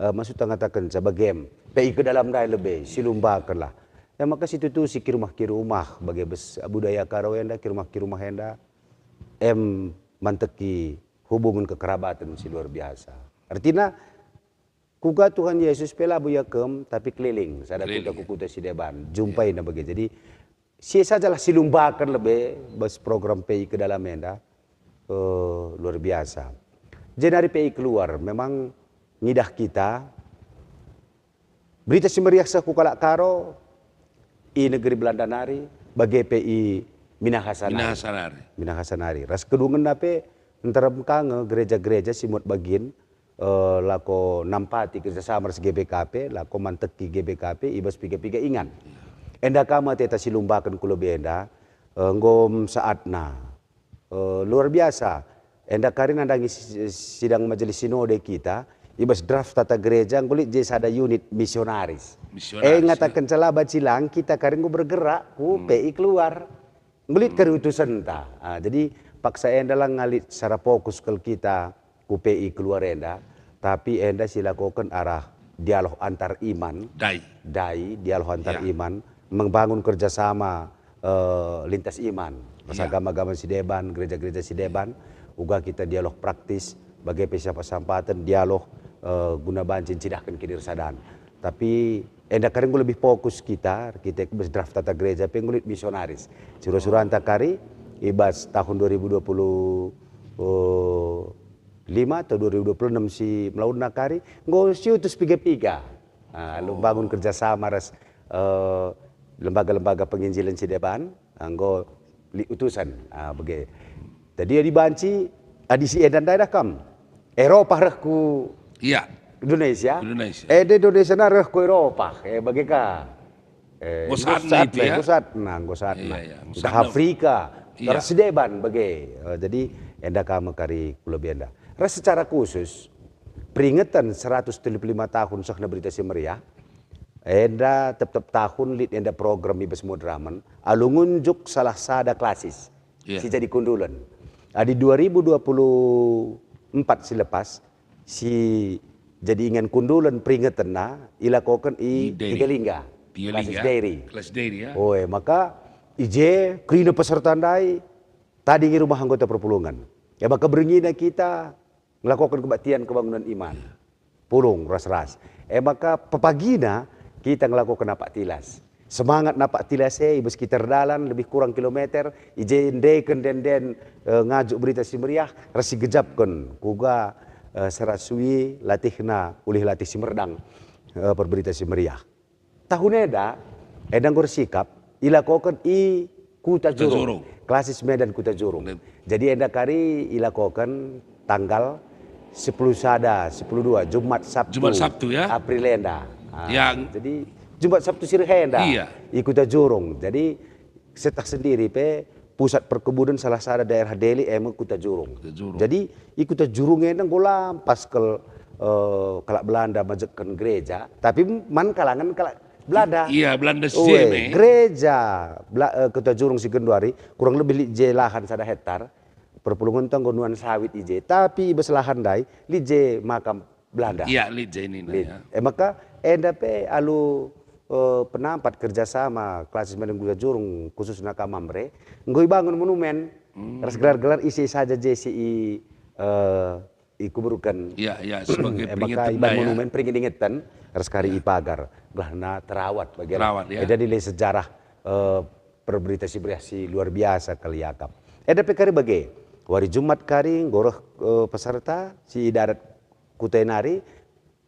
maksud mengatakan sebagai PI ke dalam dai lebih silumbakan lah. Ya maka situ tu si kirumah bagi budaya karo enda kirumah enda manteki hubungan kekerabatan si luar biasa. Artinya kuga Tuhan Yesus pela buya kem tapi keliling sada kuta si deban jumpai na bagi. Jadi si sajalah silumbakan lebih bas program PI ke dalam enda luar biasa. Jadi dari PI keluar memang ngidah kita berita si meriah sa kukalak karo i negeri Belanda nari bagi PI Minahasanari. Ras kedungan nape antara mekang gereja-gereja simut bagin lako nampati kerjasama ras GBKP lako manteki GBKP ibas piga-piga ingan. Enda kama teta silumbakan kulo benda ngom saatna luar biasa. Enda karin andangi sidang majelis sinode kita ibas draft tata gereja ngulit je sada unit misionaris. Ngatakan celah bacilang kita karing ku bergerak ku PI keluar. Ngulit kerutusan ta. Jadi paksa enda lang ngalit secara fokus ke kita ku PI keluar enda. Tapi enda silakukan arah dialog antar iman. Dialog antar iman. Membangun kerjasama lintas iman. Pas agama-agama Sideban, gereja-gereja Sideban. Uga kita dialog praktis. Bagai pesapasambatan dialog guna bancin cidahkan kidir sadan. Tapi enda karing lebih fokus kita draft tata gereja pengulit misionaris. Suruh-suruh antakari ibas tahun 2025 atau 2026 si melaun nakari nggo siutus piga-piga. Lu bangun kerjasama ras lembaga-lembaga penginjilan Sideban nggo utusan bagai. Tadi di banci adisi edan daerah kam. Eropa rahku Indonesia. Indonesia na rahku Eropa. Bagi ka. Gosat na. Afrika. Iya. Terus deban bagai. Jadi enda kamu kari kulebi enda. Ras secara khusus peringatan 175 tahun Sahna Berita Si Meriah. Enda tetap tahun lid enda program Ibas Modraman alu ngunjuk salah sada klasis. Si jadi kundulan. Di 2024 selepas si jadi ingin kundulan peringatan na ilakokan tiga lingga. Klasis dairy. Kelas dairy ya. Oh, maka ije krina peserta ndai tadi di rumah anggota perpulungan. Ya maka beringina kita melakukan kebaktian kebangunan iman. Pulung ras-ras. Maka pepagina kita melakukan napak tilas. Semangat napak tilas ibus kita dalan lebih kurang kilometer ije ndeken den ngajuk Berita Si Meriah rasi gejapkan kuga serasui latihna ulih latih Simerdang perberita Si Meriah. Tahun edang bersikap ilakokan Kuta Jurung. Klasis Medan Kuta Jurung. Jadi enda kari ilakokan tanggal 10 sada, 10/2 Jumat Sabtu ya. April enda. Jadi Jumat Sabtu Sirhenda. Iya. Kuta Jurung. Jadi setah sendiri pusat perkebunan salah satu daerah Deli emang Kuta Jurung. Jadi Kuta Jurung enda golampas kalau Belanda majekan gereja, tapi man kalangan Belanda. Iya, Belanda sih. Gereja Kuta Jurung si Genduari kurang lebih je lahan 1 hektar. Perpulungan tanggonuan sawit ije, tapi ibas lahan dai lije makam Belanda. Iya, lije ini ya. Maka enda alu penampat kerjasama Klasis Medan Kuta Jurung khusus Nakamamre, ngoi bangun monumen, ras gelar-gelar isi saja JCI ikuburukan. Iya, sebagai peringatan. Maka monumen peringatan ras kari ipagar, gelahna terawat bagaimana. Ya. Ada nilai sejarah perberita Si Meriah si luar biasa kali yakap. Ada kari bagai, wari Jumat kari ngoroh peserta si darat Kutenari,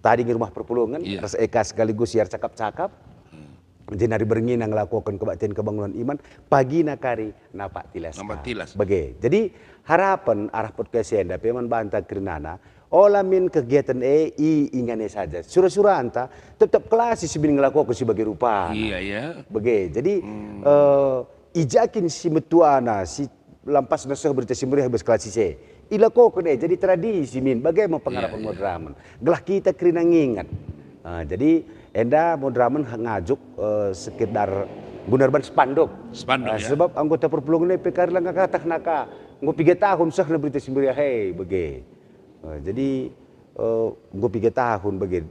tadi di rumah perpulungan, ras eka sekaligus siar cakap-cakap. Jenari beringin yang melakukan kebaktian kebangunan iman, pagi nakari napak tilas. Bagai. Jadi harapan arah podcast enda peman bantah kerinana, olamin kegiatan ingane saja. Surah-surah anta tetap kelas sebelum ngelakukan sebagai rupa. Iya ya. Bagai. Jadi ijakin si metuana si lampas nasah Berita Si Meriah habis kelas C. Ilakokan jadi tradisi min bagaimana pengarapan Modraman. Gelah kita kerina ngingat. Jadi enda Modraman ngajuk sekedar gunarban spanduk. Ya. Sebab anggota perpulungan PKR lang katakan naka ngo 3 tahun sah na Berita Si Meriah bagi. Jadi ngo 3 tahun bagi.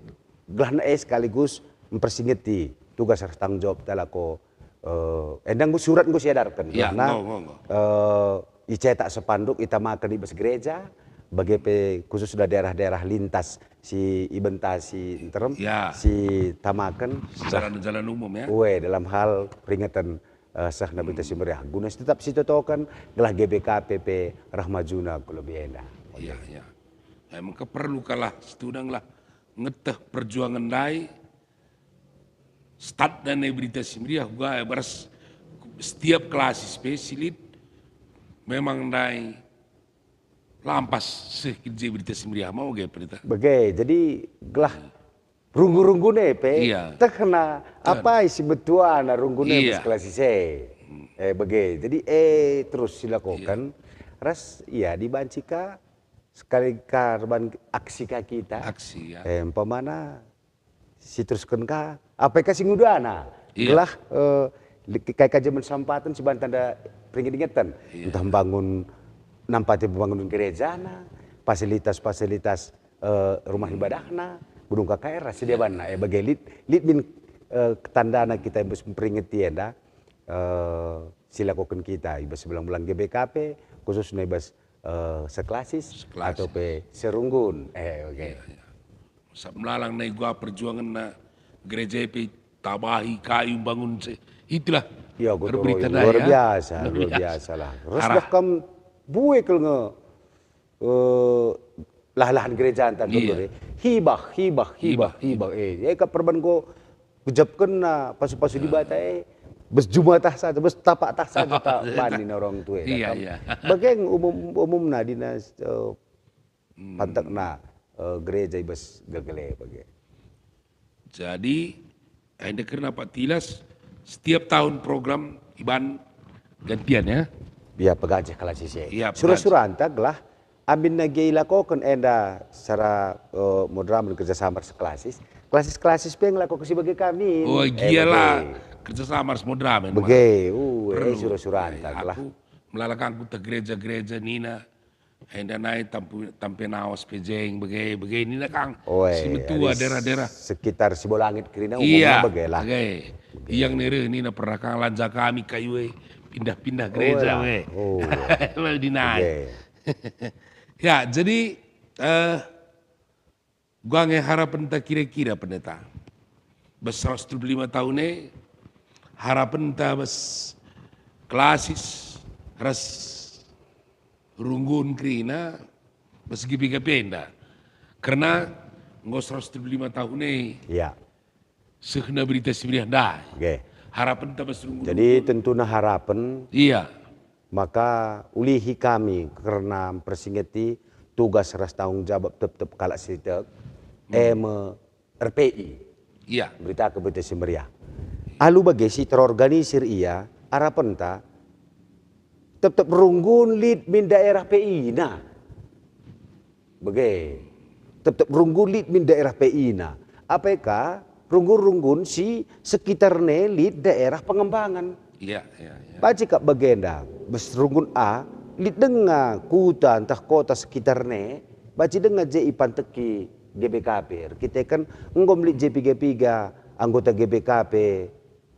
Gelah na sekaligus mempersingeti tugas harus tanggung jawab talako. Endang surat gue siadarkan karena icetak sepanduk itamakan di bas gereja bagi khusus sudah daerah-daerah lintas si ibentasi terem si tamakan jalan umum ya. Dalam hal peringatan Sahna Berita Si Meriah guna tetap si totokan gelah GBKPP Rahmajuna lebih enak. Iya. Emang perlu kalah setudang lah ngeteh perjuangan dai start dan Berita Si Meriah juga beras setiap kelas spesialit memang dai lampas sekerja Berita Si Meriah mau gak perintah. Bagai jadi gelah runggu-runggune terkena apa isi betuana runggune kelas bagai jadi terus silakan ras dibancika sekali karban aksi kita pemana si teruskan ka apa kasih ngudana gelah kayak zaman sampatan si bantanda peringatan entah bangun nampati pembangunan gereja fasilitas-fasilitas rumah ibadahna gunung KKR sedia bana bagai lit min tandana kita harus memperingati silakukan kita ibas bulan GBKP khususnya ibas seklasis atau serunggun melalang naik gua perjuangan na gereja tabahi kayu bangun itulah berberita luar biasa lah. Terus kam buwe kalau lahan gereja antar hibah. Ka perban ko kejapkan na pasu-pasu di bata bes jumatah saja, bes tapak tah saja tak bani orang tua. Bagai umum na dinas pantak na gereja bes gagale bagai. Jadi anda kena Pak Tilas setiap tahun program Iban gantian ya. Ya pegajah kelas isi. Iya, Surah-surah anta gelah amin nage ilakokan enda secara modern kerjasama sekelasis. Klasis pe ngelakok sebagai kami. Oh giyalah kerjasama harus modern. Bege, surah-surah anta gelah. Aku melalakan ku gereja-gereja nina. Enda naik tampenawas pejeng bege nina kang. Si betua daerah-daerah. Sekitar Sibolangit Kerina iya, bege lah. Yang nere nina pernah kang lanja kami kayu pindah-pindah gereja we. Mau dinaik. Ya, jadi gua harapan tak kira-kira pendeta. Bes 105 tahun harapan tak bes klasis ras runggun krina bes gipiga penda. Karena ngos 105 tahun ya. Sehna berita sibiriah dah. Harapan tak bes runggun. Jadi tentunya harapan. Iya. Maka ulihi kami karena persingeti tugas ras tanggung jawab tetap kalak sitek RPI. Iya. Berita kebetulan Semeriah. Alu bagesi terorganisir ia harapan ta tetap runggun lead min daerah PI na. Bege. Tetap runggun lead min daerah PI na. Apakah runggun-runggun si sekitarnya lead daerah pengembangan. Iya. Baca kak bagenda, besrungun A, lid dengar kuta entah kota sekitarnya, baca dengar JI Panteki GBKP. Kita kan ngom lid JP3 anggota GBKP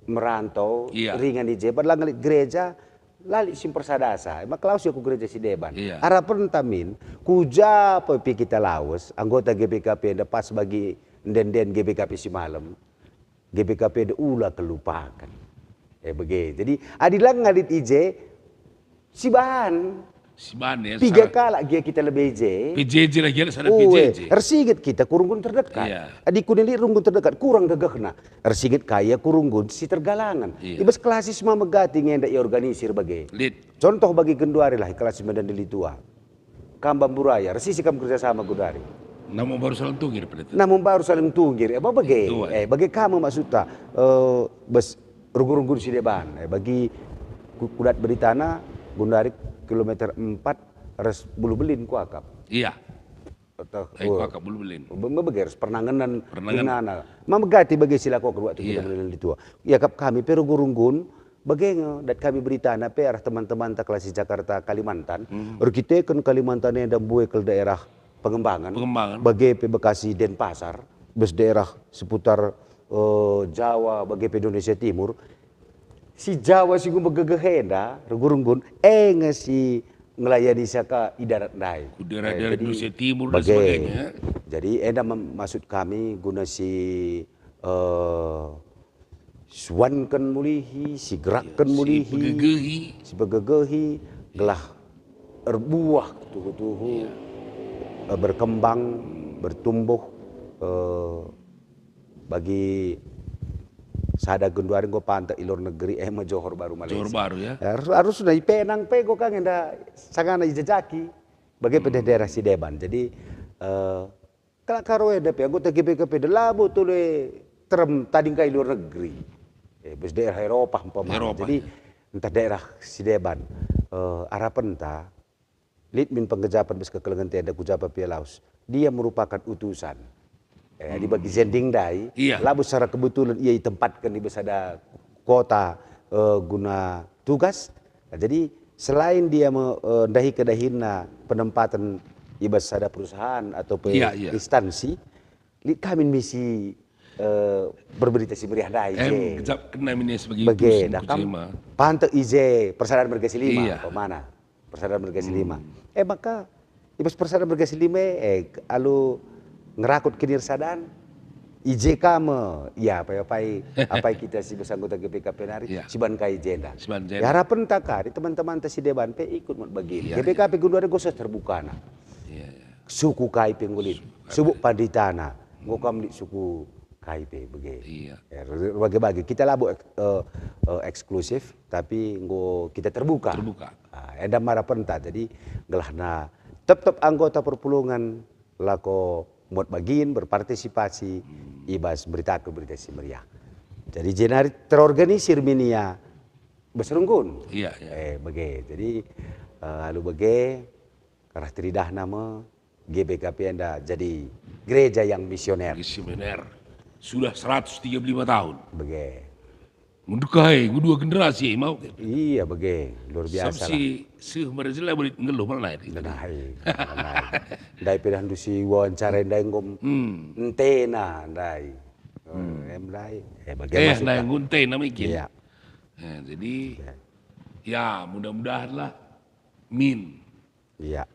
merantau, ringan di Jeban, lang lid gereja, lali simpersadasa. Mak laus aku gereja si Deban. Harapan tamin, kuja pepi kita laus, anggota GBKP ada pas bagi den GBKP si malam, GBKP ada ulah kelupakan. Begitu. Jadi adilang ngalit ije si bahan ya. 3 kala dia kita lebih ije. PJJ lagi ada sana PJJ. Ersigit kita kurunggun terdekat. Iya. Adi kunili runggun terdekat kurang gagahna. Ersigit kaya kurunggun si tergalangan. Ibas klasis mama megati ngenda organisir bagi. Contoh bagi genduari lah klasis medan deli tua. Kambang buraya, resisi kam kerja sama gudari. Namun baru saling tunggir pendeta. Namun baru saling tunggir. Bagi kamu maksudnya bes runggun si deban, bagi kudat beritana gundari kilometer 4 res bulu belin kuakap. Iya. Kuakap bulu belin. Bagi res pernanganan. Mamagati bagi sila ko kedua kita belin itu. Ya kap kami pero runggun bagi dat kami beritana pe arah teman-teman tak kelas Jakarta Kalimantan. Kita kan Kalimantan yang dan buai ke daerah pengembangan. Bagi pe Bekasi Denpasar, bes daerah seputar Jawa bagi Indonesia Timur, si Jawa si gumba gegehenda, runggun, si ngelayani saka idarat dai. Daerah Indonesia Timur dan sebagainya. Jadi maksud kami guna si suankan mulihi, si gerakkan mulihi, si begegehi, gelah erbuah tuhu-tuhu, berkembang, bertumbuh. Bagi sada genduari go pantai ilor negeri Johor Baru Malaysia. Johor Baru ya. Harus sudah penang pego kang enda sangana ijajaki bagi daerah si Deban. Jadi kalau karo eda pe anggota GBKP de labo tule terem tading ka ilor negeri. Bes daerah Eropa umpama. Jadi entah daerah si Deban harapan ta lid min penggejapan bes kekelengan tiada kujapa Pialaus. Dia merupakan utusan. Di bagi zending dai, labu secara kebetulan ia ditempatkan di besada kota guna tugas. Jadi selain dia mendahi kedahina penempatan di besada perusahaan atau instansi, kami misi berberita si meriah dai. Kena ini sebagai utusan kucema. Pantek ije persadaran bergasi 5, pemana? Persadaran bergasi 5. Maka ibas persadaran bergasi 5 alu ngerakut kinir sadan ije kame ya apa kita si besanggota GBKP nari si ban kai jenda ya harapan takari teman-teman si deban pe ikut bagi GBKP gunduari gosok terbuka na suku kai penggulit suku panditana ngokam di suku kai pe bagi kita labu eksklusif tapi kita terbuka ada harapan tak jadi gelahna tetap anggota perpulungan lako buat bagian berpartisipasi ibas berita si meriah. Jadi jenari terorganisir minia Beserunggun. Iya, iya. Bege. Jadi lalu bege karena teridah nama GBKP anda jadi gereja yang misioner. Misioner. Sudah 135 tahun. Bege. Mendukai, dua generasi mau. Iya bege, luar biasa lah. Si mereka boleh ngeluh malah ini. Dai pedah dusi wawancara dai ngom entena dai. Dai. Bagaimana? Dai nguntena mungkin. Iya. Jadi ya mudah-mudahan lah min. Iya.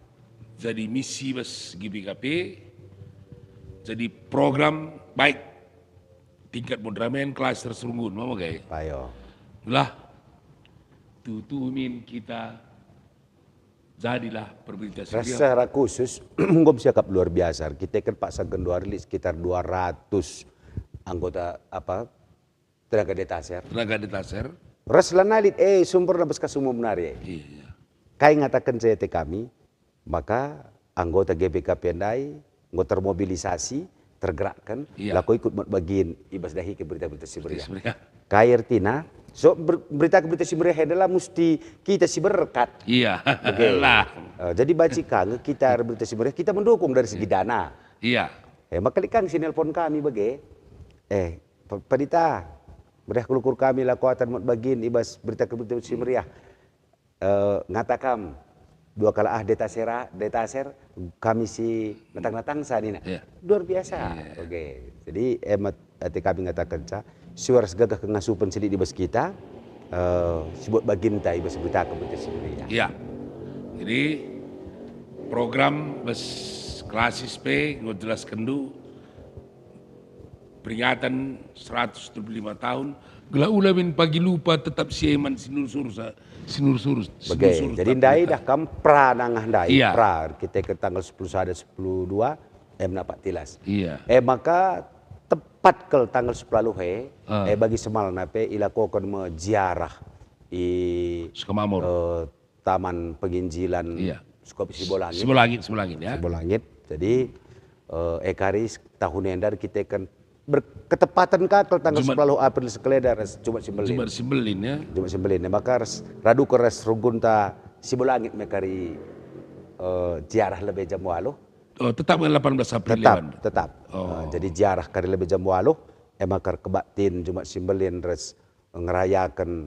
Jadi misi bas GBKP, jadi program baik tingkat Modramen klaster Serunggun, mau gak? Ayo. Lah, tutumin kita jadilah perberita Syria. Secara khusus, gue bisa kap luar biasa. Kita kan Pak Sagen Duarli sekitar 200 anggota tenaga detaser. Tenaga detaser. Raslanalit sumber nabas kasumum nari. Iya. Kai ngatakan CT kami, maka anggota GBKP Pendai, anggota termobilisasi, tergerakkan, laku ikut bagian ibas dahi ke berita-berita Siberia. Kai artinya, berita-berita Siberia adalah mesti kita si berkat. Iya. Lah. Jadi bacikan kita berita Siberia, kita mendukung dari segi dana. Iya. Maka likang si nelpon kami bagi, Padita, mereka kelukur kami lakuatan mod bagian ibas berita-berita Siberia. Ngatakam dua kala detaser kami si natang-natang sanina. Luar biasa. Oke. Jadi hati kami ngatakan suara segagah kengasupan sedih di bas kita sebut bagian tai bas berita Siberia. Iya. Jadi program bas klasis P ngejelaskan dulu peringatan 175 tahun gela ulamin pagi lupa tetap sieman sinur surus. Jadi ndai dah kam pra nangah ndai iya. Pra kita ke tanggal 10 10/2 napak tilas. Iya. Maka tepat ke tanggal 10 bagi semal nape ilakokan ziarah Sukamamur. Taman Penginjilan iya. Sibolangit ya. Sibolangit. Jadi ekaris tahun endar kita kan berketepatan kakal tanggal 10 April sekeledar Jumat Simbelin ya. Jumat Simbelin. Maka radu keras rugunta Sibolangit mekari ziarah lebih jam waluh. Oh, tetap 18 April. Tetap. Jadi ziarah kari lebih jam waluh. Makar kebatin Jumat Simbelin res ngerayakan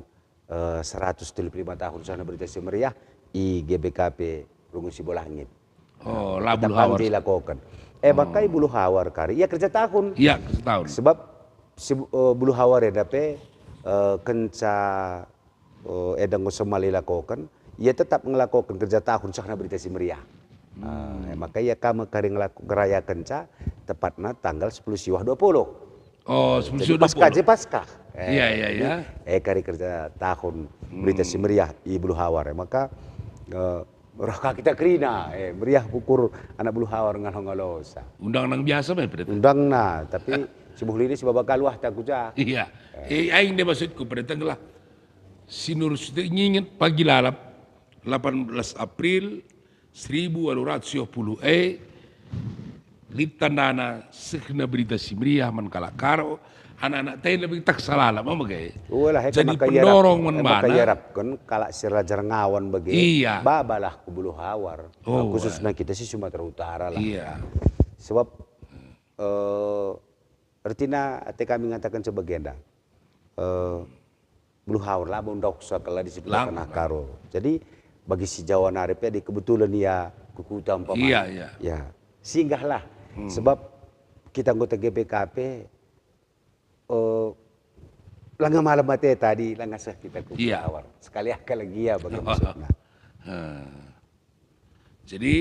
175 tahun sana berita Siberia GBKP Rungu Sibolangit. Oh, lah bulu hawar. Dilakukan. Bakai bulu hawar kari. Ya kerja tahun. Iya, kerja tahun. Sebab bulu hawar ya dape kenca edang semali lakukan. Ia tetap ngelakukan kerja tahun sana berita Siberia. Maka ya kami kari ngeraya kenca tepatnya tanggal 10 Siwah 20. Oh, 10 Siwah 20. Pasca. Iya. Kari kerja tahun berita Siberia bulu hawar. Maka Raka kita kerina, meriah pukur anak bulu hawar ngalong-ngalosa. Undang nang biasa mah berarti. Undang na, tapi si buhli ini si babak kaluah tak kuja. Iya. Aing dia maksudku pada tanggal sinur nyinget pagi lalap 18 April 1810 litandana sekena berita Siberia man kalakaro anak-anak teh lebih tak salah lah mau gay. Jadi pendorong mana? Makayarap kan kalau si Raja Ngawan bagi. Iya. Babalah ku bulu hawar. Khususnya kita sih Sumatera Utara lah. Iya. Sebab artinya kami mengatakan sebagian dah. Bulu hawar lah bundok sekala di sebelah tanah karo. Jadi bagi si Jawa Narepnya di kebetulan ya kukuta umpama. Iya. Ya singgahlah. Sebab kita anggota GBKP langga malam mati tadi langga sah kita ku awar sekali akal lagi ya bagi maksudnya. Jadi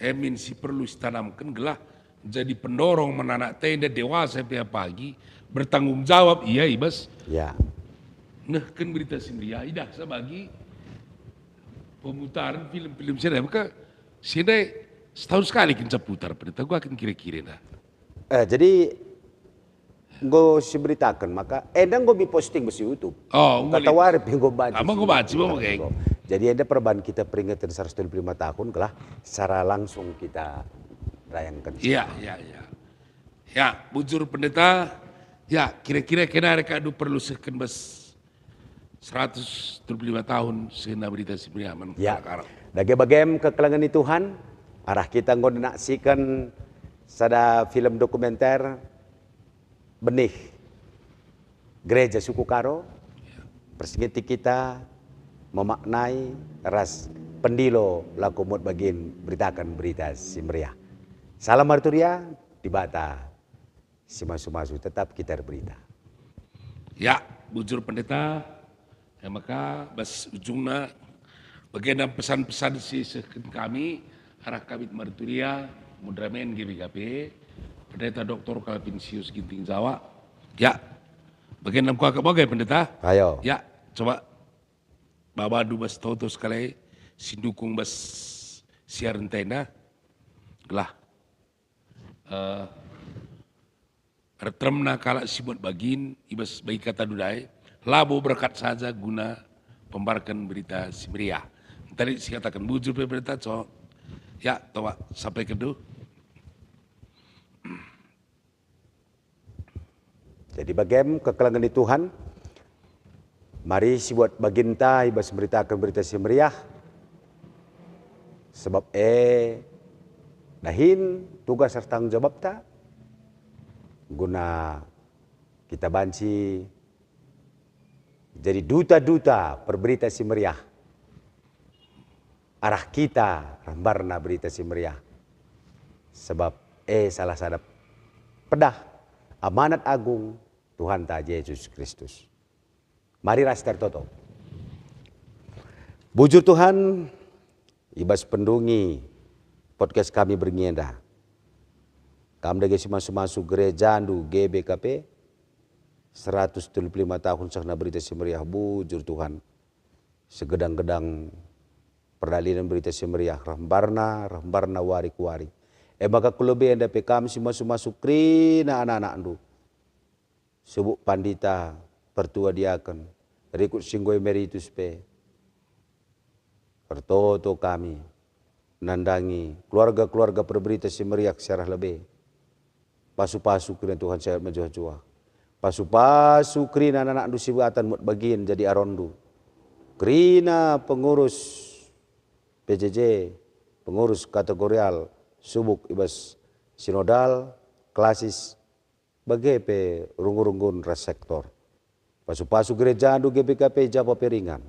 emin si perlu ditanamkan gelah jadi pendorong menanak tenda dewasa tiap pagi bertanggung jawab iya ibas. Ya. Nah kan berita Siberia idah sebagi pemutaran film-film Siberia maka Siberia setahun sekali kita putar berita gua akan kira-kira dah. Jadi gue si beritakan maka edang gue posting di YouTube. Kata warip yang gue baca. Abang gue baca mau kayak. Jadi ada perubahan kita peringatan 125 tahun kelah secara langsung kita rayakan. Iya. Ya, bujur pendeta. Ya, kira-kira kena mereka perlu sekan bas 125 tahun sehingga berita Simria Ya, dagi bagem kekelangan Tuhan, arah kita ngondenaksikan sada film dokumenter benih gereja suku Karo, persingiti kita memaknai ras pendilo laku mut bagin beritakan berita Simria. Salam Marturia di Bata, simasu-masu tetap kita berita. Ya, bujur pendeta, ya maka bas ujungna bagian pesan-pesan si seken kami arah kabit Marturia mudramen GBKP pendeta Dr. Kalvinsius Ginting Jawa. Ya, bagian kuah kebagai pendeta. Ayo. Ya, coba babadu bas toto sekali sindukung bas siaran tenda gelah. Retremna kala sibut bagin ibas baik kata dudai labo berkat saja guna pembarkan berita Simria. Tadi saya katakan bujur berita so ya tawa sampai kedua. Jadi bagem kekelangan di Tuhan, mari si buat baginta ibas beritakan berita Simria. Sebab dahin tugas serta tanggung jawab ta guna kita banci jadi duta-duta perberita Simria. Arah kita rambarna berita Simria. Sebab salah sadap pedah amanat agung Tuhan ta Yesus Kristus. Mari ras tertoto. Bujur Tuhan ibas pendungi podcast kami berngenda. Kami dagi masuk gereja andu GBKP 175 tahun sakna berita Simria bujur Tuhan. Segedang-gedang perdalinan berita Simria rambarna wari-kuari. Maka kulebe anda kami masuk krina anak-anak andu. Sebut pandita pertua diaken rikut singgoi meritus pe. Pertoto kami nandangi keluarga-keluarga perberita Simria secara lebih. Pasu-pasu kena Tuhan saya menjuah-juah. Pasu-pasu krina anak-anak du sibatan mut bagian jadi arondu. Krina pengurus PJJ, pengurus kategorial, subuk ibas sinodal, klasis, bagai pe runggun-runggun ras sektor. Pasu-pasu gereja andu GBKP japa peringan.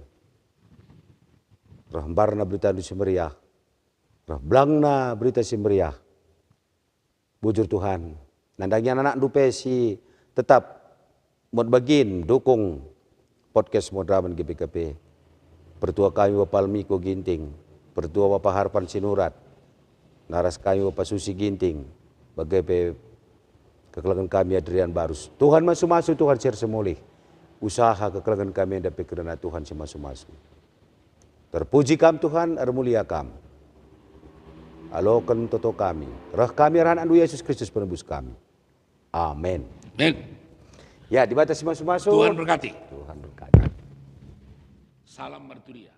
Rahmbarna berita du Simria. Rahblangna berita Simria. Bujur Tuhan. Nandangnya anak dupesi tetap mod bagin dukung podcast Modraman GBKP. Pertua kami Bapak Almiko Ginting, pertua Bapak Harpan Sinurat, naras kami Bapak Susi Ginting, bagai kekelangan kami Adrian Barus. Tuhan masuk-masuk Tuhan share semulih. Usaha kekelangan kami yang dapat kerana Tuhan semasuk-masuk. Terpuji kam Tuhan, mulia kam. Alokan toto kami. Rah kami rahan andu Yesus Kristus penebus kami. Amin. Amin. Ya, dibatasi masuk-masuk. Tuhan berkati. Tuhan berkati. Salam Marturia.